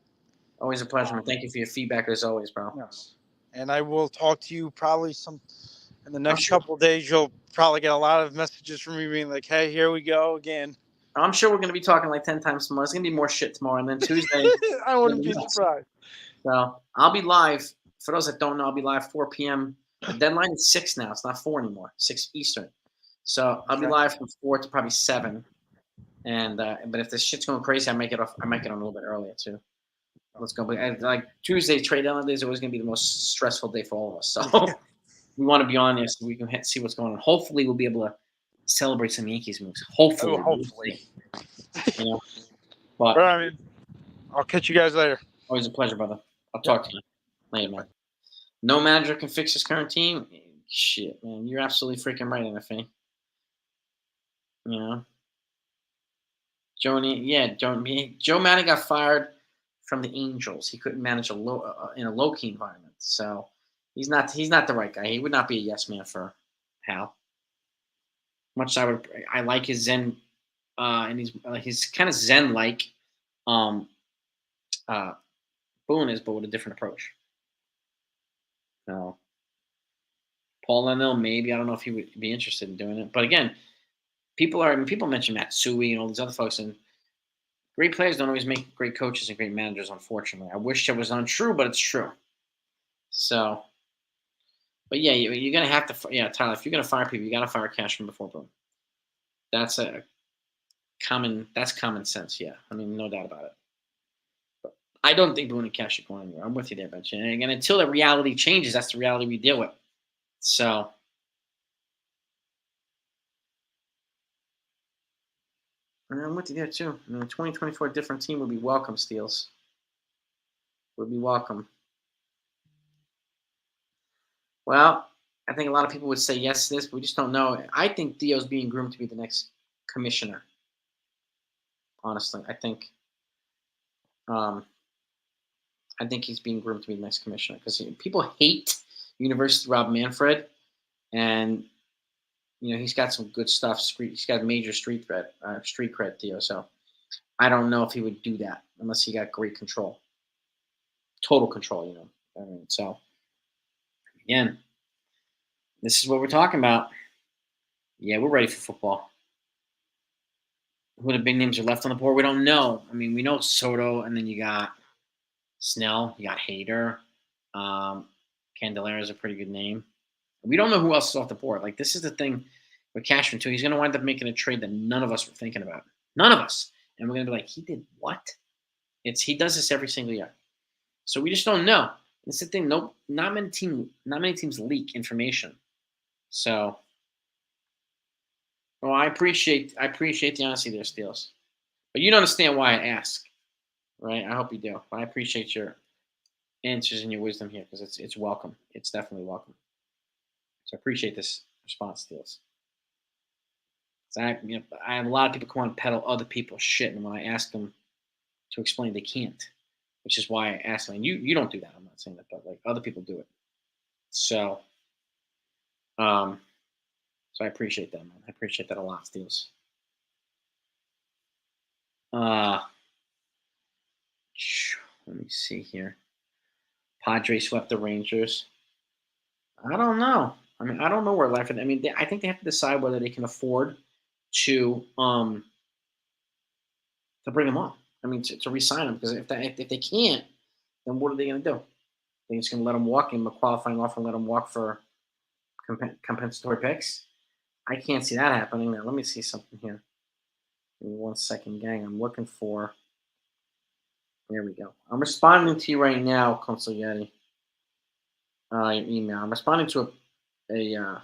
Always a pleasure, man. Thank you for your feedback as always, bro. Yes. And I will talk to you probably In the next couple of days, you'll probably get a lot of messages from me being like, "Hey, here we go again." I'm sure we're going to be talking like 10 times tomorrow. It's going to be more shit tomorrow. And then Tuesday. I wouldn't be surprised. So I'll be live. For those that don't know, I'll be live 4 p.m. The deadline is 6 now. It's not 4 anymore. 6 Eastern. So I'll be live from 4 to probably 7. And but if this shit's going crazy, I make it off. I make it on a little bit earlier too. Let's go. Like Tuesday trade deadline day is always going to be the most stressful day for all of us. So we want to be on there so we can see what's going on. Hopefully, we'll be able to celebrate some Yankees moves. Hopefully. Oh, hopefully. You know, but I mean, I'll catch you guys later. Always a pleasure, brother. I'll talk to you later, man. No manager can fix his current team. Shit, man, you're absolutely freaking right, NFA. You know, Joe Madden got fired from the Angels. He couldn't manage in a low key environment, so he's not the right guy. He would not be a yes man for Hal. Much I like his zen, and he's kind of zen like, Boone is, but with a different approach. So Paul Lennell, maybe, I don't know if he would be interested in doing it, but again, people mention Matsui and all these other folks, and great players don't always make great coaches and great managers, unfortunately. I wish it was untrue, but it's true. So, but yeah, you're going to have to, Tyler, if you're going to fire people, you got to fire Cashman before Boone. That's common sense, yeah. I mean, no doubt about it. But I don't think Boone and Cash are going anywhere. I'm with you there, Bench. And again, until the reality changes, that's the reality we deal with. So, and I'm with you there too. I mean, 2024 different team would be welcome, Steels. Would be welcome. Well, I think a lot of people would say yes to this, but we just don't know. I think Theo's being groomed to be the next commissioner. Honestly, I think he's being groomed to be the next commissioner because people hate University Rob Manfred, and he's got some good stuff. He's got major street cred, Theo. So I don't know if he would do that unless he got great control, total control. I mean, so again, this is what we're talking about. Yeah, we're ready for football. Who the big names are left on the board? We don't know. I mean, we know Soto, and then you got Snell, you got Hader. Candelera is a pretty good name. We don't know who else is off the board. Like, this is the thing with Cashman, too. He's going to wind up making a trade that none of us were thinking about. None of us. And we're going to be like, he did what? He does this every single year. So we just don't know. That's the thing. Not many teams leak information. So, well, I appreciate the honesty there, Steels. But you don't understand why I ask, right? I hope you do. But I appreciate your answers and your wisdom here because it's welcome. It's definitely welcome. So I appreciate this response, Steels. So I have a lot of people come on and peddle other people's shit, and when I ask them to explain, they can't, which is why I ask them. And you don't do that. I'm not saying that, but like other people do it. So, so I appreciate that, man. I appreciate that a lot, Steels. Let me see here. Padres swept the Rangers. I don't know. I mean, I don't know where life. I mean, I think they have to decide whether they can afford to bring him on. I mean, to re-sign him, because if they can't, then what are they going to do? They're just going to let him walk, and a qualifying offer, and let him walk for compensatory picks. I can't see that happening. Now, let me see something here. Give me 1 second, gang. I'm looking for. There we go. I'm responding to you right now, Consigliere. Your email. I'm responding to a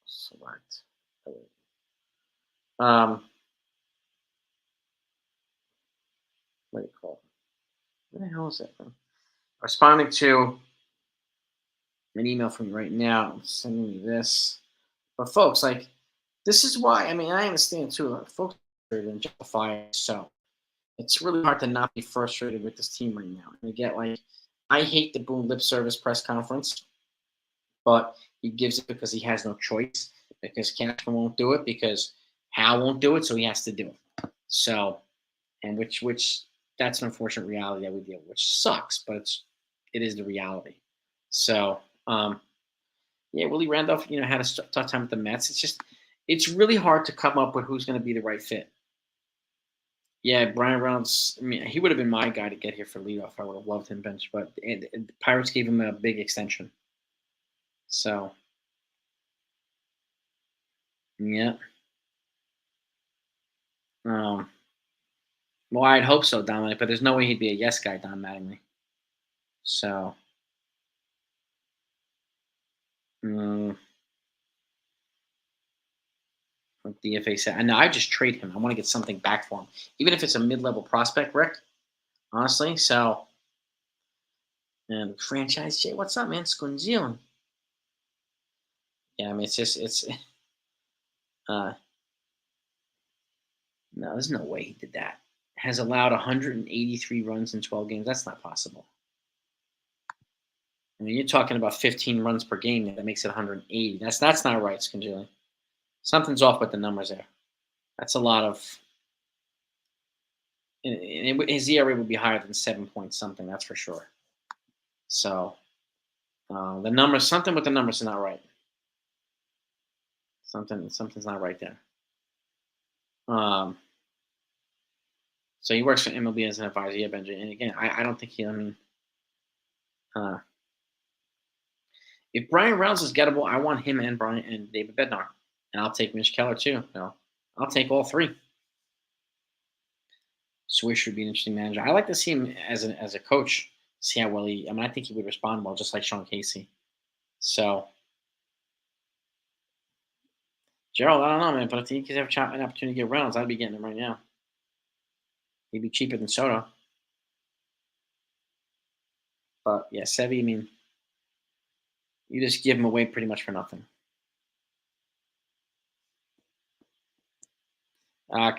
select. What do you call it? What the hell is that? I'm responding to an email from you right now. I'm sending you this. But folks, like, this is why. I mean, I understand too. Folks are frustrated and justified. So it's really hard to not be frustrated with this team right now. And get I hate the Boone lip service press conference, but he gives it because he has no choice. Because Cashman won't do it, because Hal won't do it, so he has to do it. So, and which that's an unfortunate reality that we deal with, which sucks, but it is the reality. So, Um, yeah, Willie Randolph, had a tough time with the Mets. It's really hard to come up with who's going to be the right fit. Yeah, Brian Reynolds. I mean, he would have been my guy to get here for leadoff. I would have loved him bench, but the Pirates gave him a big extension. So, yeah. Um, well, I'd hope so, Dominic, but there's no way he'd be a yes guy, Don Mattingly. So, mm, what DFA said, and I just trade him. I want to get something back for him, even if it's a mid-level prospect, Rick. Honestly, so and franchise Jay, what's up, man? Squinzion. Yeah, I mean, it's uh no, there's no way he did that. Has allowed 183 runs in 12 games. That's not possible. I mean, you're talking about 15 runs per game. That makes it 180. That's not right, Squinzion. Something's off with the numbers there. That's a lot of. His ERA would be higher than 7 point something. That's for sure. So the numbers, something with the numbers is not right. Something's not right there. So he works for MLB as an advisor. Yeah, Benji. And again, I don't think he. I mean, uh, if Brian Reynolds is gettable, I want him and Brian and David Bednar, and I'll take Mitch Keller too. I'll take all three. Swish would be an interesting manager. I like to see him as a coach. See how well he. I mean, I think he would respond well, just like Sean Casey. So, Gerald, I don't know, man, but if he could have an opportunity to get Reynolds, I'd be getting him right now. He'd be cheaper than Soto. But yeah, Sevy, I mean, you just give him away pretty much for nothing.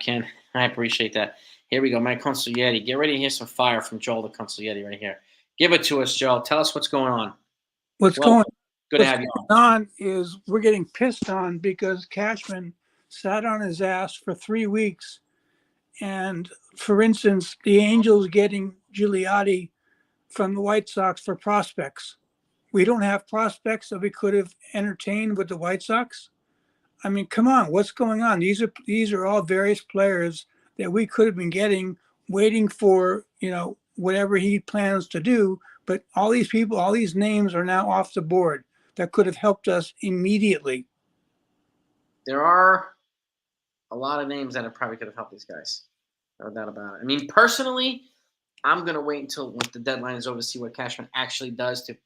Ken, I appreciate that. Here we go, Mike Consiglietti. Get ready to hear some fire from Joel the Consiglietti right here. Give it to us, Joel. Tell us what's going on. What's Good to what's have you going on. on is we're getting pissed on because Cashman sat on his ass for 3 weeks. And for instance, the Angels getting Gigliotti from the White Sox for prospects. We don't have prospects that we could have entertained with the White Sox. I mean, come on, what's going on? These are all various players that we could have been getting, waiting for, whatever he plans to do. But all these people, all these names are now off the board that could have helped us immediately. There are a lot of names that probably could have helped these guys. No doubt about it. I mean, personally, I'm going to wait until once the deadline is over to see what Cashman actually does to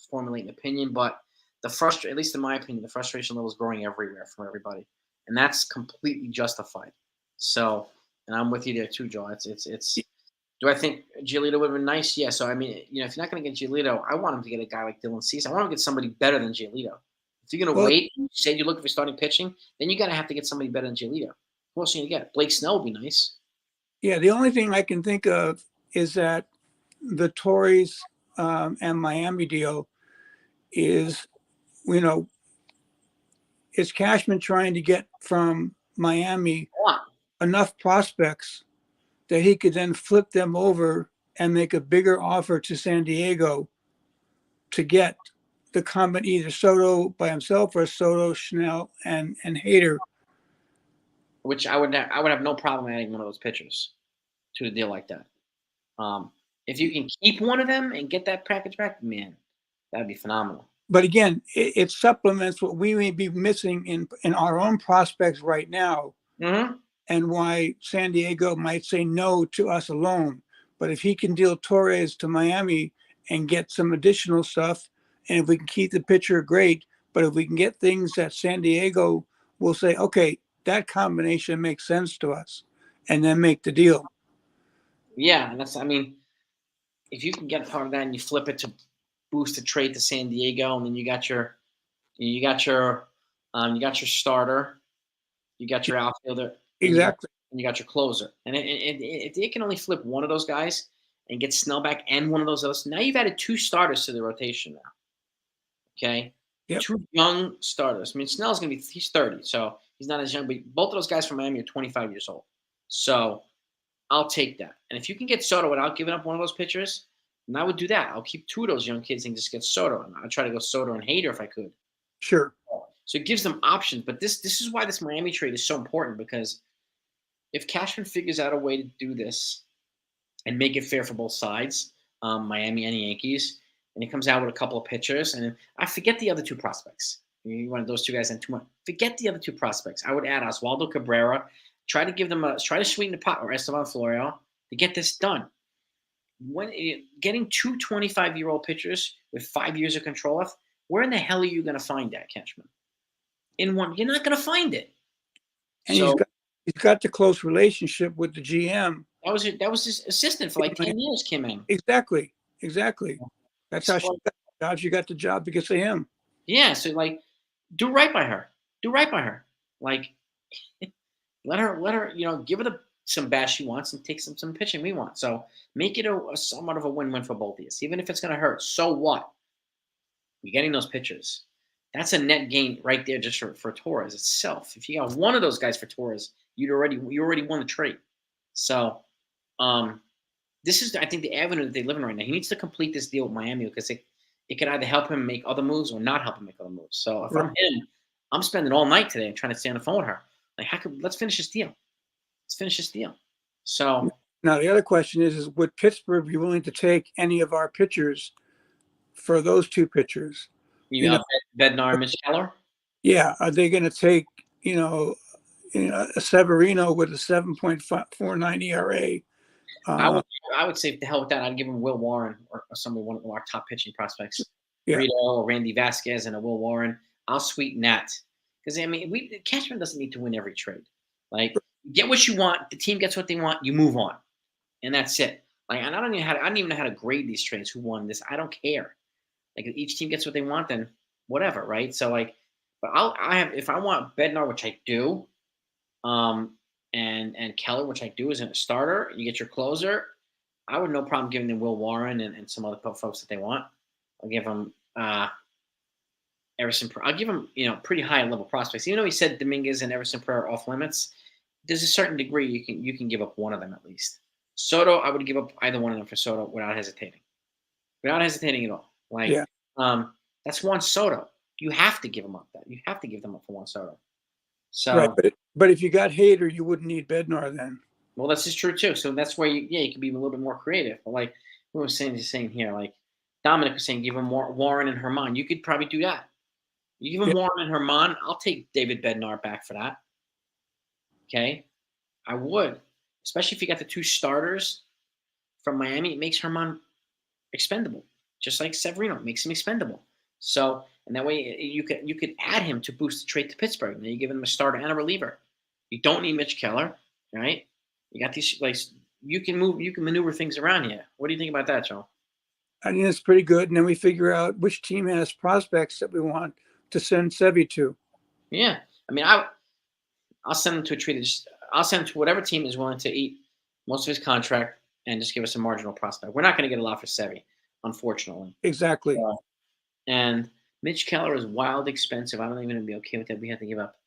formulate an opinion. But at least in my opinion, the frustration level is growing everywhere from everybody, and that's completely justified. So, and I'm with you there too, Joe. It's. Do I think Giolito would have been nice? Yeah. So I mean, if you're not going to get Giolito, I want him to get a guy like Dylan Cease. I want him to get somebody better than Giolito. If you're going to wait and say you're looking for starting pitching, then you got to have to get somebody better than Giolito. Who else are you going to get? Blake Snell would be nice. Yeah, the only thing I can think of is that the Tories and Miami deal is, is Cashman trying to get from Miami enough prospects that he could then flip them over and make a bigger offer to San Diego to get the comment either Soto by himself or Soto, Schnell, and Hader. Which I would have no problem adding one of those pitchers to a deal like that. If you can keep one of them and get that package back, man, that'd be phenomenal. But again, it supplements what we may be missing in our own prospects right now, and why San Diego might say no to us alone. But if he can deal Torres to Miami and get some additional stuff, and if we can keep the pitcher, great. But if we can get things that San Diego will say, okay, that combination makes sense to us, and then make the deal. Yeah, and if you can get part of that and you flip it to boost the trade to San Diego, and then you got your starter, you got your outfielder, exactly, and you got your closer. And if they can only flip one of those guys and get Snell back and one of those others, now you've added two starters to the rotation now. Okay, yep. Two young starters. I mean, Snell's he's 30, so he's not as young, but both of those guys from Miami are 25 years old. So I'll take that. And if you can get Soto without giving up one of those pitchers, And I would do that. I'll keep 2 of those young kids and just get Soto. And I'd try to go Soto and Hader if I could. Sure. So it gives them options. But this is why this Miami trade is so important, because if Cashman figures out a way to do this and make it fair for both sides, Miami and the Yankees, and he comes out with a couple of pitchers, and I forget the other 2 prospects. You wanted those 2 guys and too much. Forget the other 2 prospects. I would add Oswaldo Cabrera. Try to sweeten the pot, or Esteban Florial, to get this done. Getting 2 25-year-old pitchers with 5 years of control left, where in the hell are you going to find that, Cashman? You're not going to find it. And So he's got the close relationship with the GM. that was his assistant for like 10 years, Kim M. Exactly. That's how she got the job. She got the job because of him. Yeah, so like, do right by her. Like, let her, give her some bash she wants and take some pitching we want. So make it a somewhat of a win-win for both of us, even if it's going to hurt. So what? You're getting those pitchers. That's a net gain right there just for Torres itself. If you got one of those guys for Torres, you already won the trade. So this is, I think, the avenue that they live in right now. He needs to complete this deal with Miami, because it could either help him make other moves or not help him make other moves. So if I'm him, I'm spending all night today trying to stay on the phone with her. Like, let's finish this deal. So now the other question is would Pittsburgh be willing to take any of our pitchers for those 2 pitchers? You know, Bednar and Mitch Keller? Yeah. Are they going to take, a Severino with a 7.49 ERA? I would say, the hell with that. I'd give him Will Warren or somebody, one of our top pitching prospects. Yeah. Rito or Randy Vasquez and a Will Warren. I'll sweeten that. Because, Cashman doesn't need to win every trade. Like, get what you want. The team gets what they want. You move on. And that's it. Like, and I don't even know how to grade these trades. Who won this? I don't care. Like, if each team gets what they want, then whatever, right? So, like, but if I want Bednar, which I do, and Keller, which I do as a starter, you get your closer, I would no problem giving them Will Warren and some other folks that they want. I'll give them Everson. I'll give them, pretty high level prospects. Even though he said Dominguez and Everson Pereira are off limits, there's a certain degree you can give up one of them at least. Soto, I would give up either one of them for Soto without hesitating at all. Like, that's Juan Soto. You have to give them up. You have to give them up for Juan Soto. So, right, but if you got Hader, you wouldn't need Bednar then. Well, that's just true too. So that's where you can be a little bit more creative. But like we were saying here, like Dominic was saying, give him Warren and Herman. You could probably do that. You give him Warren and Herman. I'll take David Bednar back for that. Okay, I would, especially if you got the 2 starters from Miami. It makes Herman expendable, just like Severino makes him expendable. So, and that way you could add him to boost the trade to Pittsburgh. Then you give him a starter and a reliever. You don't need Mitch Keller, right? You got these, like, you can maneuver things around here. What do you think about that, Joe? I think it's pretty good. And then we figure out which team has prospects that we want to send Sevy to. Yeah, I'll send him to a trade. I'll send him to whatever team is willing to eat most of his contract and just give us a marginal prospect. We're not going to get a lot for Sevy, unfortunately. Exactly. And Mitch Keller is wild expensive. I don't even be okay with that. We have to give up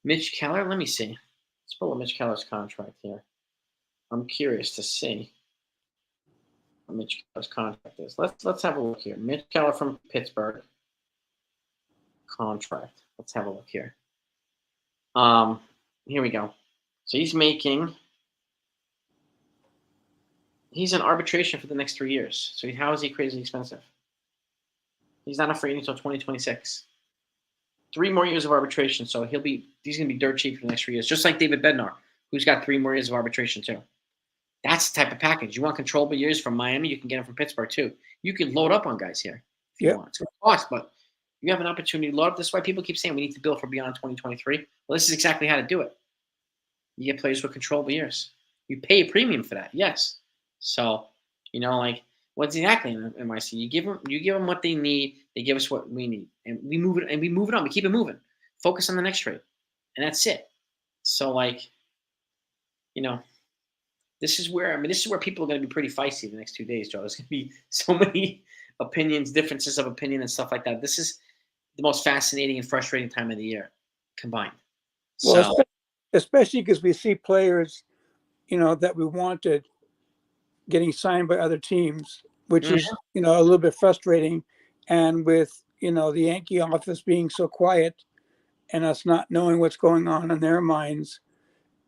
Mitch Keller. Let me see. Let's pull up Mitch Keller's contract here. I'm curious to see what Mitch Keller's contract is. Let's have a look here. Mitch Keller from Pittsburgh contract. Let's have a look here. Here we go. So he's in arbitration for the next 3 years. So how is he crazy expensive? He's not a free agent until 2026. 3 more years of arbitration. So he's going to be dirt cheap for the next 3 years, just like David Bednar, who's got 3 more years of arbitration too. That's the type of package. You want controllable years from Miami, you can get them from Pittsburgh too. You can load up on guys here if you want. It's going to cost, but you have an opportunity to load up. That's why people keep saying we need to build for beyond 2023. Well, this is exactly how to do it. You get players with controllable years. You pay a premium for that, yes. So, like, what's exactly in MIC? You give them what they need. They give us what we need, and we move it on. We keep it moving. Focus on the next trade, and that's it. So, like, this is where people are going to be pretty feisty the next 2 days, Joe. There's going to be so many opinions, differences of opinion, and stuff like that. This is the most fascinating and frustrating time of the year combined. Well, especially because we see players, that we wanted getting signed by other teams, which Mhm. is, a little bit frustrating. And with, the Yankee office being so quiet and us not knowing what's going on in their minds,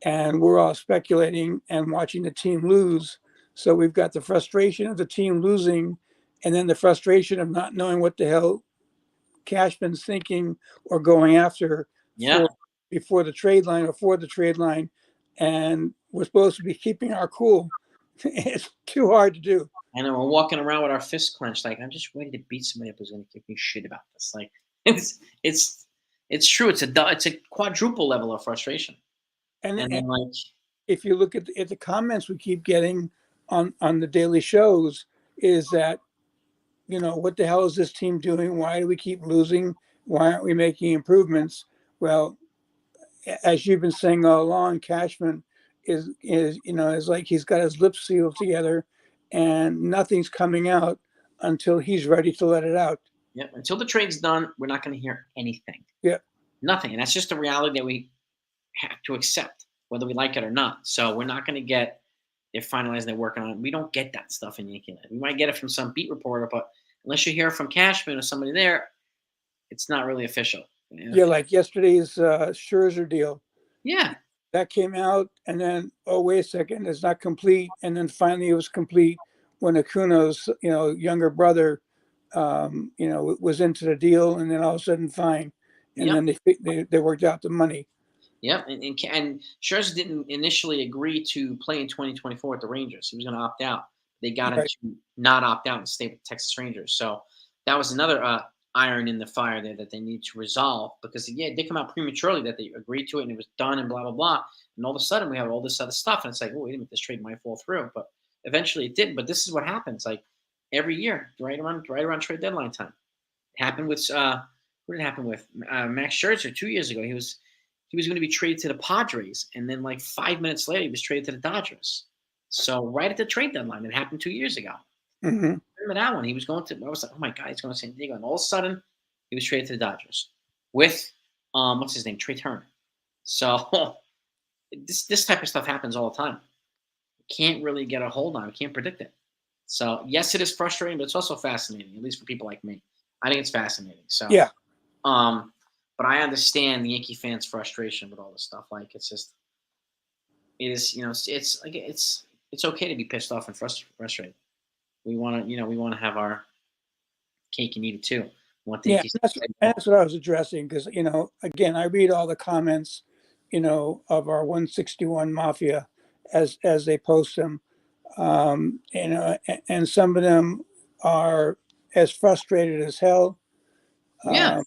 and we're all speculating and watching the team lose. So we've got the frustration of the team losing, and then the frustration of not knowing what the hell Cashman's thinking or going after Yeah. for before the trade line or for the trade line. And we're supposed to be keeping our cool. It's too hard to do. And then we're walking around with our fists clenched, like I'm just ready to beat somebody up who's going to give me shit about this. Like it's it's it's true. It's a quadruple level of frustration. And And then like if you look at the comments we keep getting on the daily shows, is that, what the hell is this team doing? Why do we keep losing? Why aren't we making improvements? Well, as you've been saying all along, Cashman is like he's got his lips sealed together, and nothing's coming out until he's ready to let it out. yeah, until the trade's done, we're not going to hear anything. Yeah, Nothing. And that's just the reality that we have to accept, whether we like it or not. So we're not going to get they're finalizing, they're working on it. We don't get that stuff in Yankee Land. We might get it from some beat reporter, but unless you hear from Cashman or somebody there, it's not really official. yeah, like yesterday's Scherzer deal. Yeah. That came out, and then, oh, wait a second, it's not complete. And then finally it was complete when Acuna's, younger brother, was into the deal, and then all of a sudden, fine. And Yep. then they worked out the money. Yep. And Scherzer didn't initially agree to play in 2024 with the Rangers. He was going to opt out. They got him Right. to not opt out and stay with the Texas Rangers. So that was another iron in the fire there that they need to resolve because, yeah, it did come out prematurely that they agreed to it and it was done and blah, blah, blah. And all of a sudden we have all this other stuff. And it's like, oh, wait a minute, this trade might fall through. But eventually it didn't. But this is what happens. Like every year, right around trade deadline time. It happened with, who did it happen with? Max Scherzer 2 years ago. He was going to be traded to the Padres. And then like 5 minutes later, he was traded to the Dodgers. So right at the trade deadline, it happened 2 years ago. Mm-hmm. Remember that one? He was going to. I was like, oh my god, he's going to San Diego, and all of a sudden, he was traded to the Dodgers with what's his name, Trey Turner. So this type of stuff happens all the time. You can't really get a hold on. You can't predict it. So yes, it is frustrating, but it's also fascinating. At least for people like me, I think it's fascinating. So Yeah. But I understand the Yankee fans' frustration with all this stuff. Like it's just, it is, it's like it's okay to be pissed off and frustrated. We want to have our cake and eat it too. We want the Yeah, Yankees to play ball. that's what I was addressing because, again, I read all the comments, of our 161 Mafia as they post them. And some of them are as frustrated as hell. Yeah,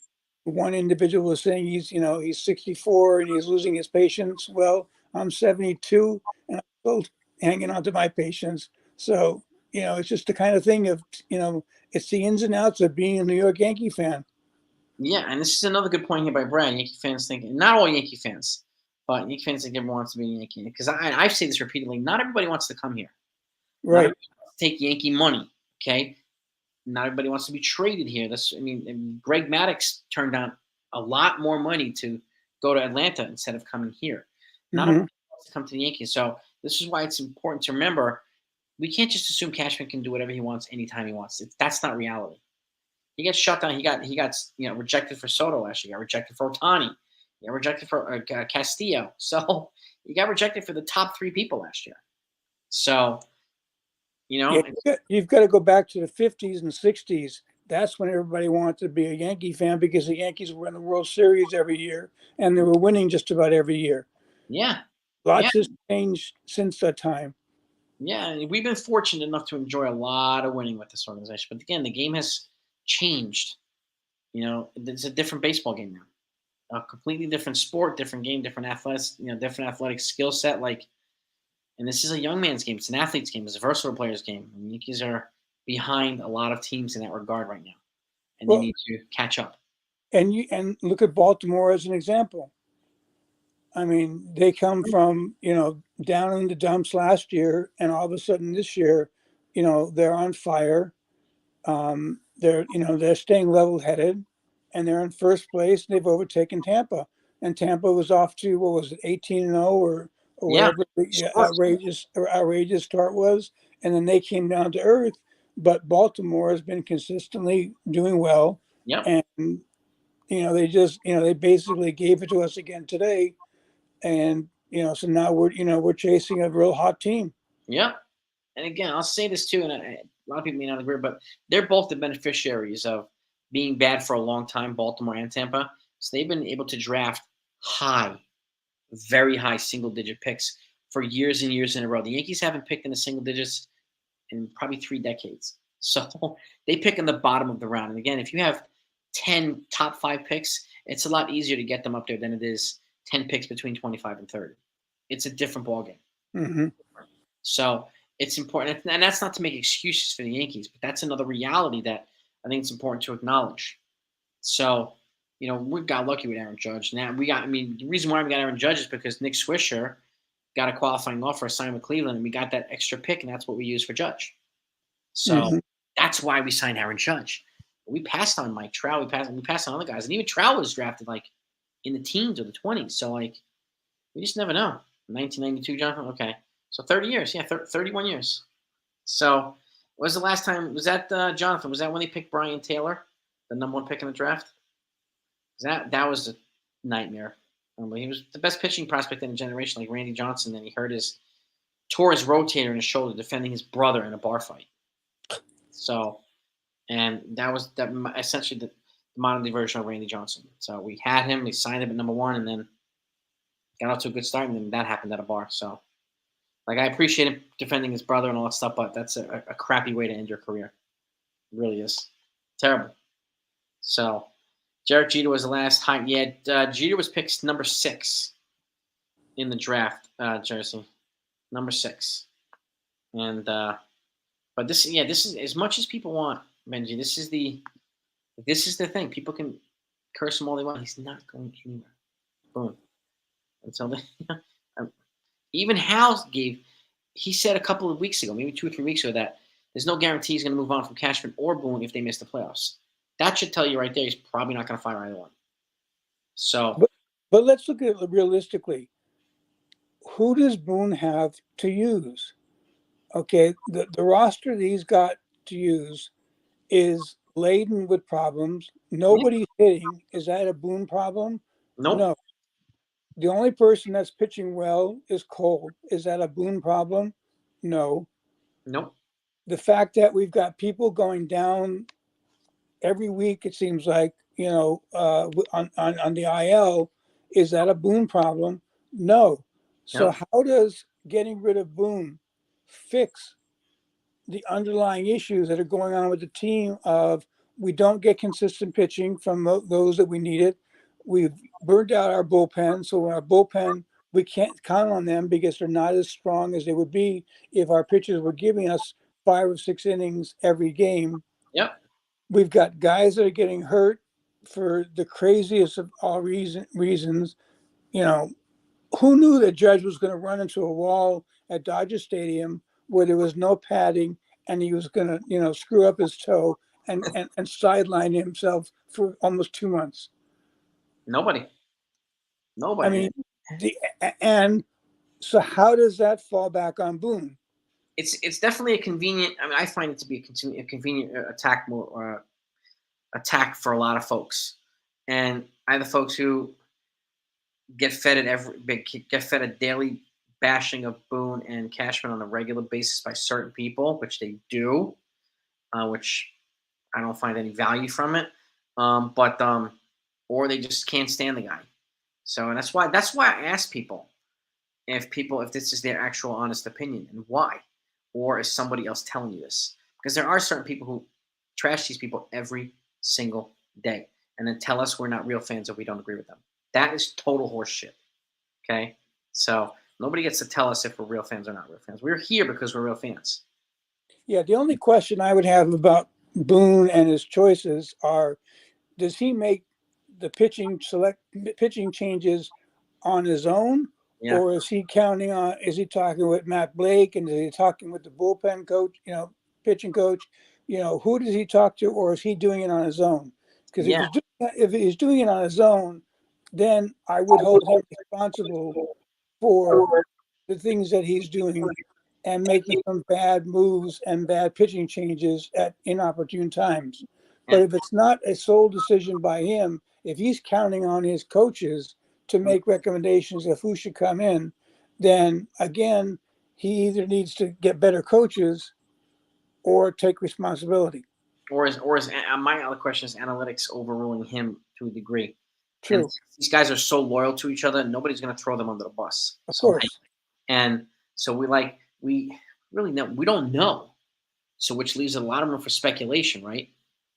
One individual was saying he's 64 and he's losing his patience. Well, I'm 72 and I'm still hanging on to my patience. So, it's just the kind of thing of, it's the ins and outs of being a New York Yankee fan. yeah, and this is another good point here by Brad. Yankee fans think, not all Yankee fans, but Yankee fans think everyone wants to be a Yankee. Because I've said this repeatedly, not everybody wants to come here. Not Right. everybody wants to take Yankee money, okay? Not everybody wants to be traded here. Greg Maddux turned down a lot more money to go to Atlanta instead of coming here. Not Mhm. everybody wants to come to the Yankees. So this is why it's important to remember we can't just assume Cashman can do whatever he wants anytime he wants. That's not reality. He gets shut down. He got rejected for Soto last year. He got rejected for Otani. He got rejected for Castillo. So he got rejected for the top three people last year. So Yeah, you've got to go back to the 50s and 60s. That's when everybody wanted to be a Yankee fan because the Yankees were in the World Series every year and they were winning just about every year. yeah, Lots has changed since that time. yeah. And we've been fortunate enough to enjoy a lot of winning with this organization. But again, the game has changed. It's a different baseball game now. A completely different sport, different game, different athletics, different athletic skill set. And this is a young man's game. It's an athlete's game. It's a versatile player's game. And the Yankees are behind a lot of teams in that regard right now, and they need to catch up. And look at Baltimore as an example. I mean, they come from down in the dumps last year, and all of a sudden this year, they're on fire. They're staying level-headed, and they're in first place. And they've overtaken Tampa, and Tampa was off to what was it, 18-0 or Yeah. whatever the outrageous start was, and then they came down to earth but Baltimore has been consistently doing well. Yep. And, they basically gave it to us again today. And, so now we're chasing a real hot team. Yep. And again, I'll say this too, and a lot of people may not agree, but they're both the beneficiaries of being bad for a long time, Baltimore and Tampa. So they've been able to draft high, very high single-digit picks for years and years in a row. The Yankees haven't picked in the single digits in probably 3 decades. So they pick in the bottom of the round. And again, if you have 10 top 5 picks, it's a lot easier to get them up there than it is 10 picks between 25 and 30. It's a different ballgame. Mm-hmm. So it's important, and that's not to make excuses for the Yankees, but that's another reality that I think it's important to acknowledge. So, we got lucky with Aaron Judge. Now the reason why we got Aaron Judge is because Nick Swisher got a qualifying offer signed with Cleveland, and we got that extra pick, and that's what we used for Judge. So that's why we signed Aaron Judge. We passed on Mike Trout. We passed on other guys, and even Trout was drafted like in the teens or the 20s. So we just never know. 1992, Jonathan. Okay. So 30 years, 31 years. So, when was the last time? Was that Jonathan? Was that when they picked Brian Taylor, the number 1 pick in the draft? That was a nightmare. He was the best pitching prospect in a generation, like Randy Johnson. Then he tore his rotator in his shoulder defending his brother in a bar fight. So, and that was essentially the modern day version of Randy Johnson. So we had him, we signed him at number 1, and then got out to a good start, and then that happened at a bar. So. I appreciate him defending his brother and all that stuff, but that's a crappy way to end your career. It really is. Terrible. So, Derek Jeter was the last time. Yeah, Jeter was picked number 6 in the draft, Jersey. Number 6. And, but this is, as much as people want, Benji, this is the thing. People can curse him all they want. He's not going anywhere. Boom. Until then. Even Hal he said a couple of weeks ago, maybe 2 or 3 weeks ago, that there's no guarantee he's going to move on from Cashman or Boone if they miss the playoffs. That should tell you right there he's probably not going to fire either one. So, but let's look at it realistically. Who does Boone have to use? Okay, the roster that he's got to use is laden with problems. Nobody's hitting. Is that a Boone problem? nope. No. The only person that's pitching well is Cole. Is that a Boone problem? No. Nope. The fact that we've got people going down every week, it seems like, on the IL, is that a Boone problem? No. So Nope. how does getting rid of Boone fix the underlying issues that are going on with the team of we don't get consistent pitching from those that we needed. We've burned out our bullpen. So our bullpen, we can't count on them because they're not as strong as they would be if our pitchers were giving us 5 or 6 innings every game. Yep. We've got guys that are getting hurt for the craziest of all reasons. Who knew that Judge was going to run into a wall at Dodger Stadium where there was no padding and he was going to, screw up his toe and sideline himself for almost 2 months? Nobody. I mean, and so how does that fall back on Boone? It's definitely a convenient. I mean, I find it to be a convenient attack for a lot of folks, and I have the folks who get fed a daily bashing of Boone and Cashman on a regular basis by certain people, which they do, which I don't find any value from it, or they just can't stand the guy. So, and that's why I ask people if this is their actual honest opinion and why, or is somebody else telling you this? Because there are certain people who trash these people every single day and then tell us we're not real fans if we don't agree with them. That is total horseshit. Okay? So nobody gets to tell us if we're real fans or not real fans. We're here because we're real fans. Yeah, the only question I would have about Boone and his choices are, does he make the pitching changes on his own? Yeah. Or is he talking with Matt Blake, and is he talking with the bullpen coach, pitching coach? Who does he talk to, or is he doing it on his own? Because if he's doing it on his own, then I would hold him responsible for the things that he's doing and making some bad moves and bad pitching changes at inopportune times. But And, if it's not a sole decision by him, if he's counting on his coaches to make recommendations of who should come in, then again, he either needs to get better coaches or take responsibility. my other question is analytics overruling him to a degree. And True, these guys are so loyal to each other, nobody's going to throw them under the bus. of So course. and so we really know we don't know. So which leaves a lot of room for speculation, right?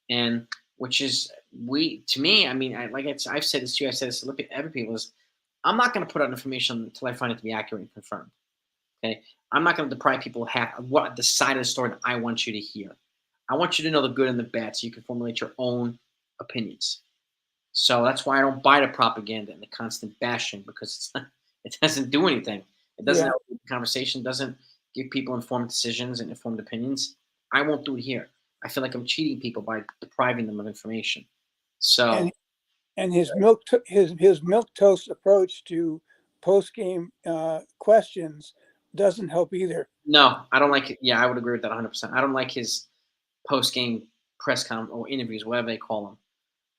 And which is we to me, I mean, I've said this to you, I said this to every people is I'm not going to put out information until I find it to be accurate and confirmed. Okay, I'm not going to deprive people of what the side of the story that I want you to hear. I want you to know the good and the bad, so you can formulate your own opinions. So that's why I don't buy the propaganda and the constant bashing because it doesn't do anything. It doesn't Yeah. help the conversation. Doesn't give people informed decisions and informed opinions. I won't do it here. I feel like I'm cheating people by depriving them of information. So And his milk toast approach to post game questions doesn't help either. no, I don't like it. Yeah, I would agree with that 100%. I don't like his post game press or interviews, whatever they call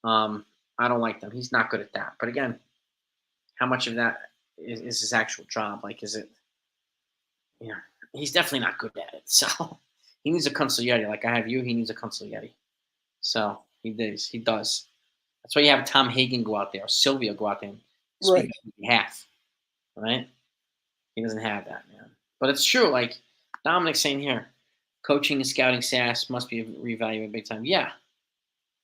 them. I don't like them. He's not good at that. But again, how much of that is his actual job? Like, is it? Yeah, he's definitely not good at it. So he needs a consigliere. Like I have you, he needs a consigliere. So he does. He does. That's why you have Tom Hagen go out there or Sylvia go out there and speak Right. on behalf. Right? He doesn't have that, man. But it's true. Like Dominic's saying here, coaching and scouting staffs must be reevaluated big time. Yeah.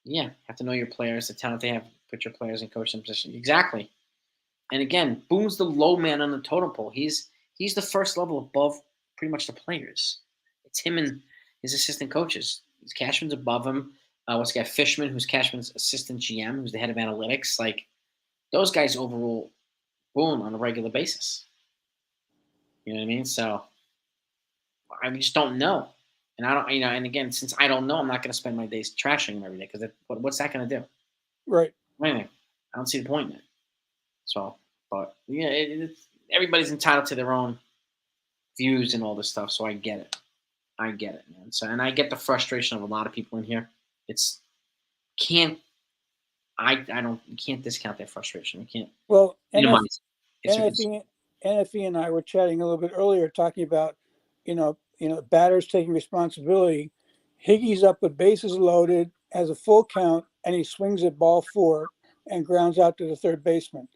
Yeah. Have to know your players, the talent they have, put your players in coaching position. Exactly. And again, Boone's the low man on the totem pole. He's the first level above pretty much the players. It's him and his assistant coaches. Cashman's above him. What's the guy Fishman, who's Cashman's assistant GM, who's the head of analytics. Like those guys overrule Boone on a regular basis. You know what I mean? So I just don't know, and I don't. And again, since I don't know, I'm not going to spend my days trashing him every day because what's that going to do? Right. Anything. I don't see the point in it. So, but yeah, everybody's entitled to their own views and all this stuff. So I get it. I get it, man. So, and I get the frustration of a lot of people in here. It's can't I don't you can't discount their frustration. You can't Well, minimize it. NFE and I were chatting a little bit earlier, talking about, batters taking responsibility. Higgy's up with bases loaded, has a full count, and he swings at ball 4 and grounds out to the third baseman.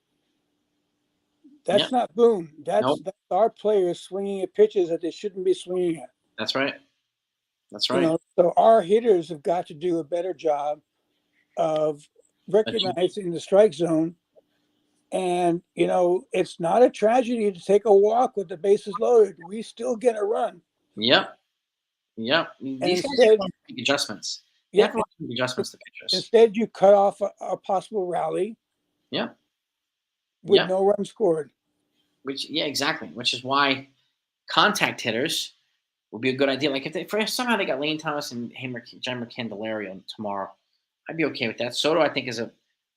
Yeah. That's not Boone. That's Nope. our players swinging at pitches that they shouldn't be swinging at. That's right. That's right. So our hitters have got to do a better job of recognizing the strike zone. And, it's not a tragedy to take a walk with the bases loaded. We still get a run. Yep. Yep. And These guys instead, have to make adjustments. They have to make adjustments to pitchers. instead you cut off a possible rally Yeah. with Yeah. no run scored. Exactly. Which is why contact hitters would be a good idea. Like if somehow they got Lane Thomas and Jeimer Candelario tomorrow, I'd be okay with that. Soto, I think, is a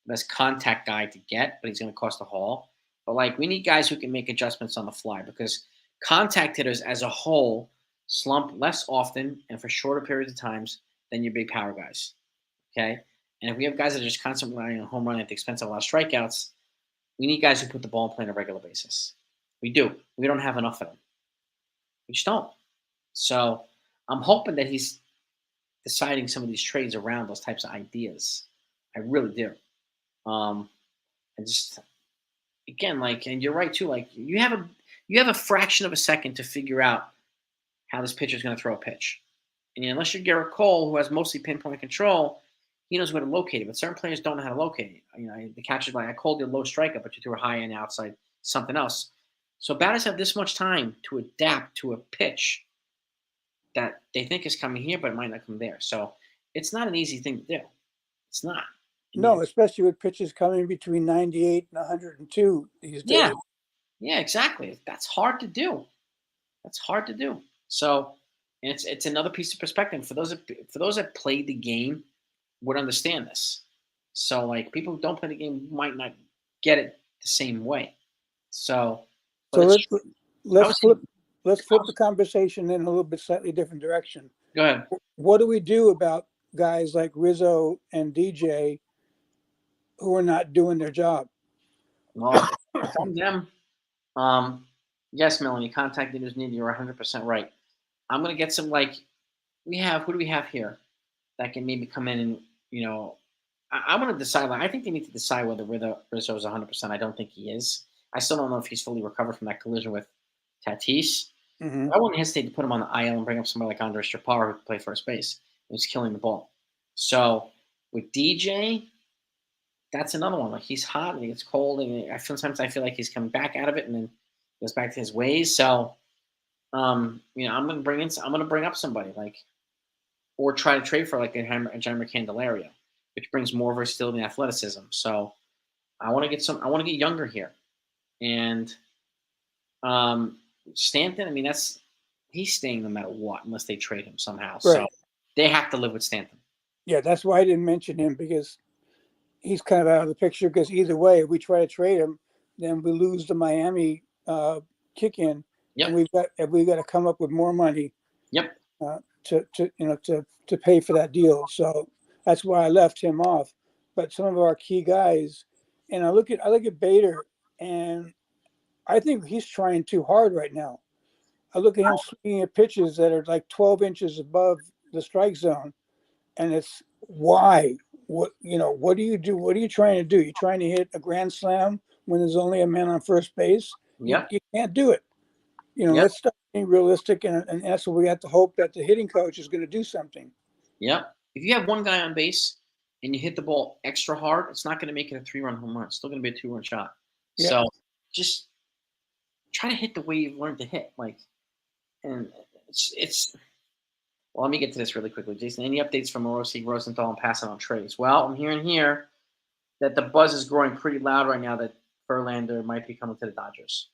best contact guy to get, but he's going to cost a haul. But like we need guys who can make adjustments on the fly because contact hitters as a whole slump less often and for shorter periods of times than your big power guys. Okay, and if we have guys that are just constantly relying on home run at the expense of a lot of strikeouts, we need guys who put the ball in play on a regular basis. We do. We don't have enough of them. We just don't. So I'm hoping that he's deciding some of these trades around those types of ideas. I really do. And just again, and you're right too. Like you have a fraction of a second to figure out how this pitcher is going to throw a pitch. And unless you're Garrett Cole, who has mostly pinpoint control, he knows where to locate it. But certain players don't know how to locate it. The catcher's like, I called you a low strikeout, but you threw a high end outside something else. So batters have this much time to adapt to a pitch that they think is coming here, but it might not come there. So it's not an easy thing to do. It's not. No, especially with pitches coming between 98 and 102 these days. Yeah, exactly. That's hard to do. So, and it's another piece of perspective for those that played the game would understand this. So, like people who don't play the game might not get it the same way. So let's let's flip the conversation in a little bit slightly different direction. Go ahead. What do we do about guys like Rizzo and DJ who are not doing their job? Well, if I'm them, yes, Melanie, contact leaders needed. You're 100% right. I'm gonna get some who do we have here that can maybe come in and I want to decide. Like, I think they need to decide whether Rizzo is 100%. I don't think he is. I still don't know if he's fully recovered from that collision with Tatis. Mm-hmm. I wouldn't hesitate to put him on the IL and bring up somebody like Andres Chaparro who can play first base. Who's killing the ball. So with DJ, that's another one. Like, he's hot and he gets cold, and sometimes I feel like he's coming back out of it and then goes back to his ways. So, I'm gonna bring up somebody or try to trade for like a Jeimer Candelario, which brings more versatility and athleticism. So I want to get younger here, and Stanton. I mean, he's staying no matter what, unless they trade him somehow. Right. So they have to live with Stanton. Yeah, that's why I didn't mention him, because he's kind of out of the picture. Because either way, if we try to trade him, then we lose the Miami kick in, Yep. and we've got to come up with more money. Yep. To pay for that deal. So that's why I left him off. But some of our key guys, and I look at Bader, and I think he's trying too hard right now. I look at him swinging at pitches that are like 12 inches above the strike zone, and it's why. What do you do? What are you trying to do? You're trying to hit a grand slam when there's only a man on first base. Yep. You can't do it. Yep. Let's start being realistic, and that's what we have to hope, that the hitting coach is going to do something. Yep. If you have one guy on base and you hit the ball extra hard, it's not going to make it a 3-run home run. It's still going to be a 2-run shot. Yep. So just try to hit the way you've learned to hit. And it's. Well, let me get to this really quickly, Jason. Any updates from Morosi, Rosenthal, and passing on trades? Well, I'm hearing here that the buzz is growing pretty loud right now that Verlander might be coming to the Dodgers.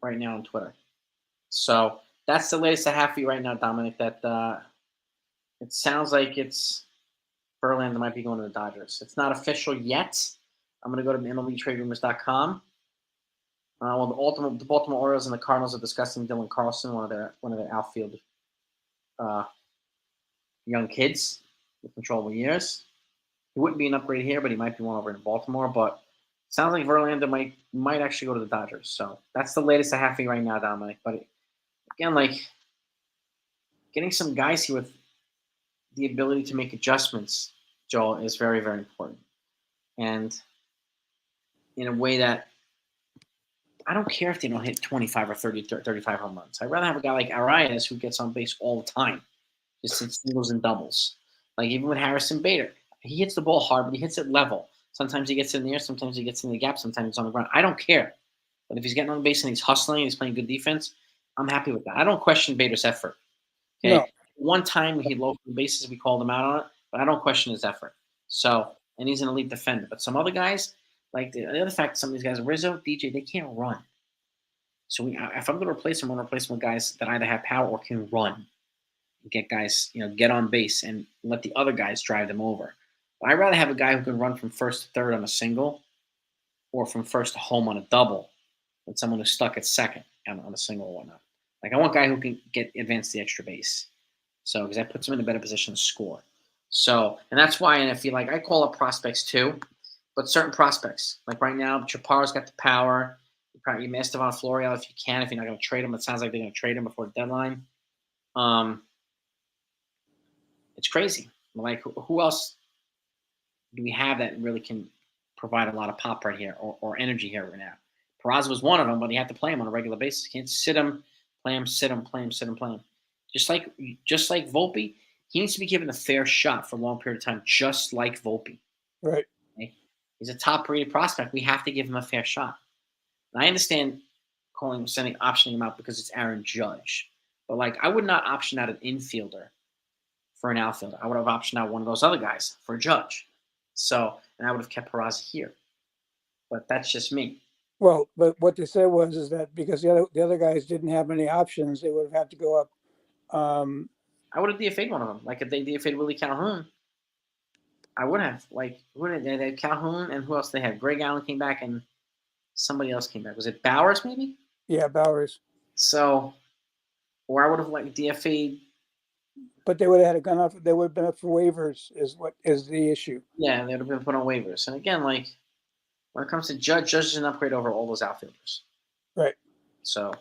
Right now on Twitter. So that's the latest I have for you right now, Dominic. That it sounds like it's Verlander might be going to the Dodgers. It's not official yet. I'm going to go to MLBTradeRumors.com. The Baltimore Orioles and the Cardinals are discussing Dylan Carlson, one of their outfield young kids with controllable years. He wouldn't be an upgrade here, but he might be one over in Baltimore. But it sounds like Verlander might actually go to the Dodgers. So that's the latest I have for you right now, Dominic. But again, getting some guys here with the ability to make adjustments, Joel, is very, very important. And in a way that I don't care if they don't hit 25 or 30, 35 home runs. I'd rather have a guy like Arias who gets on base all the time, just hits singles and doubles. Like even with Harrison Bader, he hits the ball hard, but he hits it level. Sometimes he gets in the air, sometimes he gets in the gap, sometimes it's on the ground. I don't care. But if he's getting on base and he's hustling and he's playing good defense, I'm happy with that. I don't question Bader's effort. Okay. No. One time he loafed the bases, we called him out on it, but I don't question his effort. So, and he's an elite defender. But some other guys, like the other fact, some of these guys, Rizzo, DJ, they can't run. So if I'm going to replace them, I'm going to replace them with guys that either have power or can run. Get guys, get on base and let the other guys drive them over. But I'd rather have a guy who can run from first to third on a single or from first to home on a double than someone who's stuck at second on a single or whatnot. Like I want a guy who can advance the extra base. So, because that puts him in a better position to score. So, and that's why, and I feel like I call up prospects too, but certain prospects. Like right now, Chaparro's got the power. You may Estevan Florial if you can, if you're not going to trade him. It sounds like they're going to trade him before the deadline. It's crazy. Like, who else do we have that really can provide a lot of pop right here or energy here right now? Peraza was one of them, but you have to play him on a regular basis. You can't sit him, play him, sit him, play him, sit him, play him. Just like Volpe, he needs to be given a fair shot for a long period of time, just like Volpe. Right. Okay? He's a top-rated prospect. We have to give him a fair shot. And I understand optioning him out because it's Aaron Judge. But, I would not option out an infielder for an outfielder. I would have optioned out one of those other guys for Judge. So, and I would have kept Peraza here. But that's just me. Well, but what they said is that because the other guys didn't have any options, they would have had to go up. I would have DFA'd one of them. Like if they DFA'd Willie Calhoun, I would have. They had Calhoun and who else they had? Greg Allen came back and somebody else came back. Was it Bowers maybe? Yeah, Bowers. So, or I would have liked DFA. But they would have had gone off. They would have been up for waivers. Is what is the issue? Yeah, they would have been put on waivers. And again, like when it comes to Judge is an upgrade over all those outfielders. Right. So,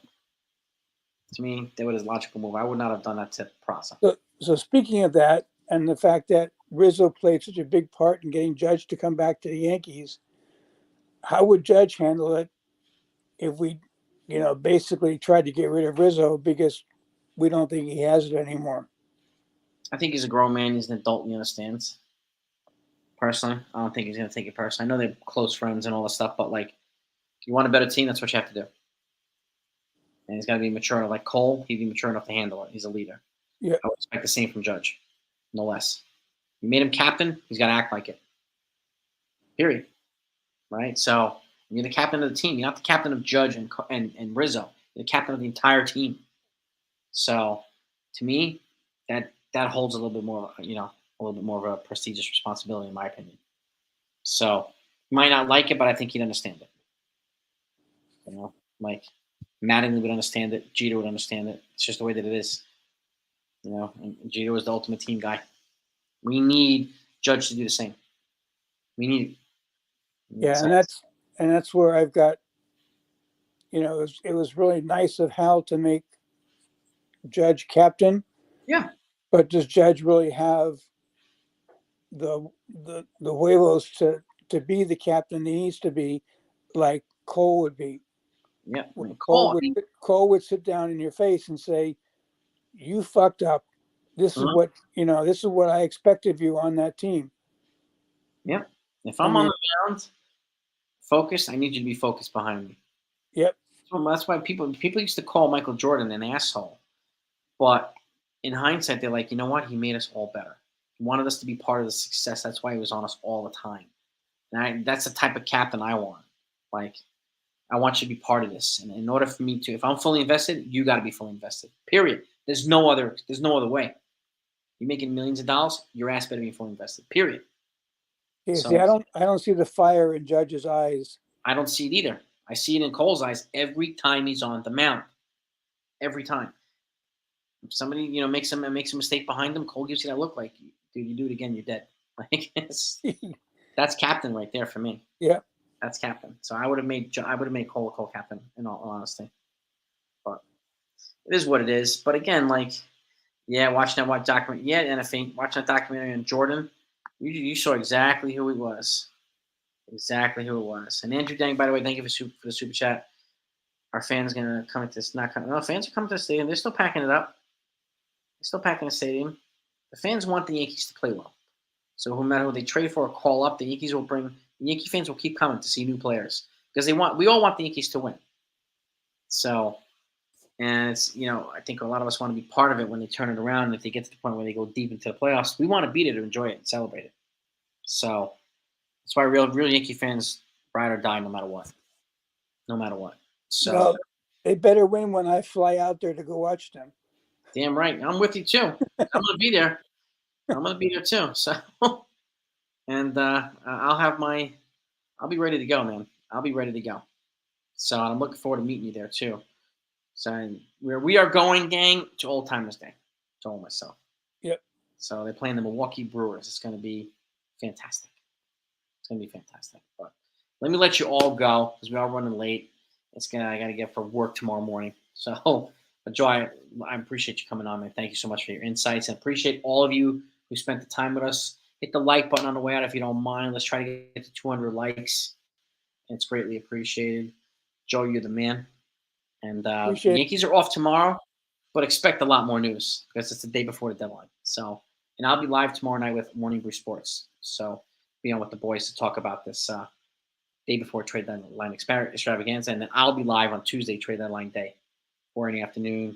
to me, that was a logical move. I would not have done that to Praza. So speaking of that, and the fact that Rizzo played such a big part in getting Judge to come back to the Yankees, how would Judge handle it if we, basically tried to get rid of Rizzo because we don't think he has it anymore? I think he's a grown man. He's an adult and he understands. Personally, I don't think he's going to take it personally. I know they're close friends and all this stuff, but like, if you want a better team, that's what you have to do. And he's got to be mature. Like Cole, he'd be mature enough to handle it. He's a leader. Yeah. I would expect the same from Judge, no less. You made him captain, he's got to act like it. Period. Right? So you're the captain of the team. You're not the captain of Judge and Rizzo. You're the captain of the entire team. So to me, that holds a little bit more, a little bit more of a prestigious responsibility, in my opinion. So you might not like it, but I think he'd understand it. Like Mattingly would understand it. Jeter would understand it. It's just the way that it is. And Jeter was the ultimate team guy. We need Judge to do the same. We need it. Yeah, and that's where I've got. It was really nice of Hal to make Judge captain. Yeah. But does Judge really have the huevos to be the captain he needs to be, like Cole would be? Yeah. Cole would sit down in your face and say, "You fucked up. This is what This is what I expected of you on that team." Yep. If I'm on the mound, focused, I need you to be focused behind me. Yep. So that's why people used to call Michael Jordan an asshole, but in hindsight, they're like, you know what? He made us all better. He wanted us to be part of the success. That's why he was on us all the time. And that's the type of captain I want. Like, I want you to be part of this. And in order for me to, if I'm fully invested, you got to be fully invested. Period. There's no other way. You're making millions of dollars, your ass better be fully invested. Period. Yeah, So, see, I don't see the fire in Judge's eyes. I don't see it either. I see it in Cole's eyes every time he's on the mound. Every time. If somebody, makes a mistake behind him, Cole gives you that look like, dude, you do it again, you're dead. Like that's captain right there for me. Yeah. That's captain. So I would have made Cole captain, in all honesty. But it is what it is. But again, like, yeah, watching that documentary, watching that documentary on Jordan, you saw exactly who he was. Exactly who it was. And Andrew Dang, by the way, thank you for the super chat. Our fans gonna come to this? Not coming. No, fans are coming to the stadium. They're still packing it up. They're still packing the stadium. The fans want the Yankees to play well. So no matter who they trade for or call up, the Yankee fans will keep coming to see new players because we all want the Yankees to win. So, and it's, I think a lot of us want to be part of it when they turn it around. And if they get to the point where they go deep into the playoffs, we want to be there to enjoy it and celebrate it. So that's why real Yankee fans ride or die no matter what. No matter what. So well, they better win when I fly out there to go watch them. Damn right. I'm with you too. I'm gonna be there. I'm gonna be there too. So and I'll be ready to go, man. I'll be ready to go. So I'm looking forward to meeting you there too. So we are going, gang, to Old Timers Day. Told myself. Yep. So they're playing the Milwaukee Brewers. It's gonna be fantastic. It's gonna be fantastic. But let me let you all go because we are running late. I gotta get for work tomorrow morning. So but Joe, I appreciate you coming on, man. Thank you so much for your insights, and appreciate all of you who spent the time with us. Hit the like button on the way out if you don't mind. Let's try to get to 200 likes. It's greatly appreciated. Joe, you're the man. And the Yankees are off tomorrow, but expect a lot more news because it's the day before the deadline. So, and I'll be live tomorrow night with Morning Brew Sports. So, be on with the boys to talk about this day before trade deadline extravaganza, and then I'll be live on Tuesday, trade deadline day. 4 in the afternoon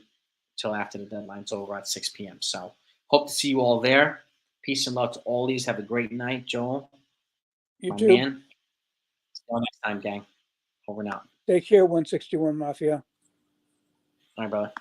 till after the deadline's over at 6 p.m. So hope to see you all there. Peace and love to all these. Have a great night, Joel. You my too. Man. See you next time, gang. Over and out. Take care, 161 Mafia. All right, brother.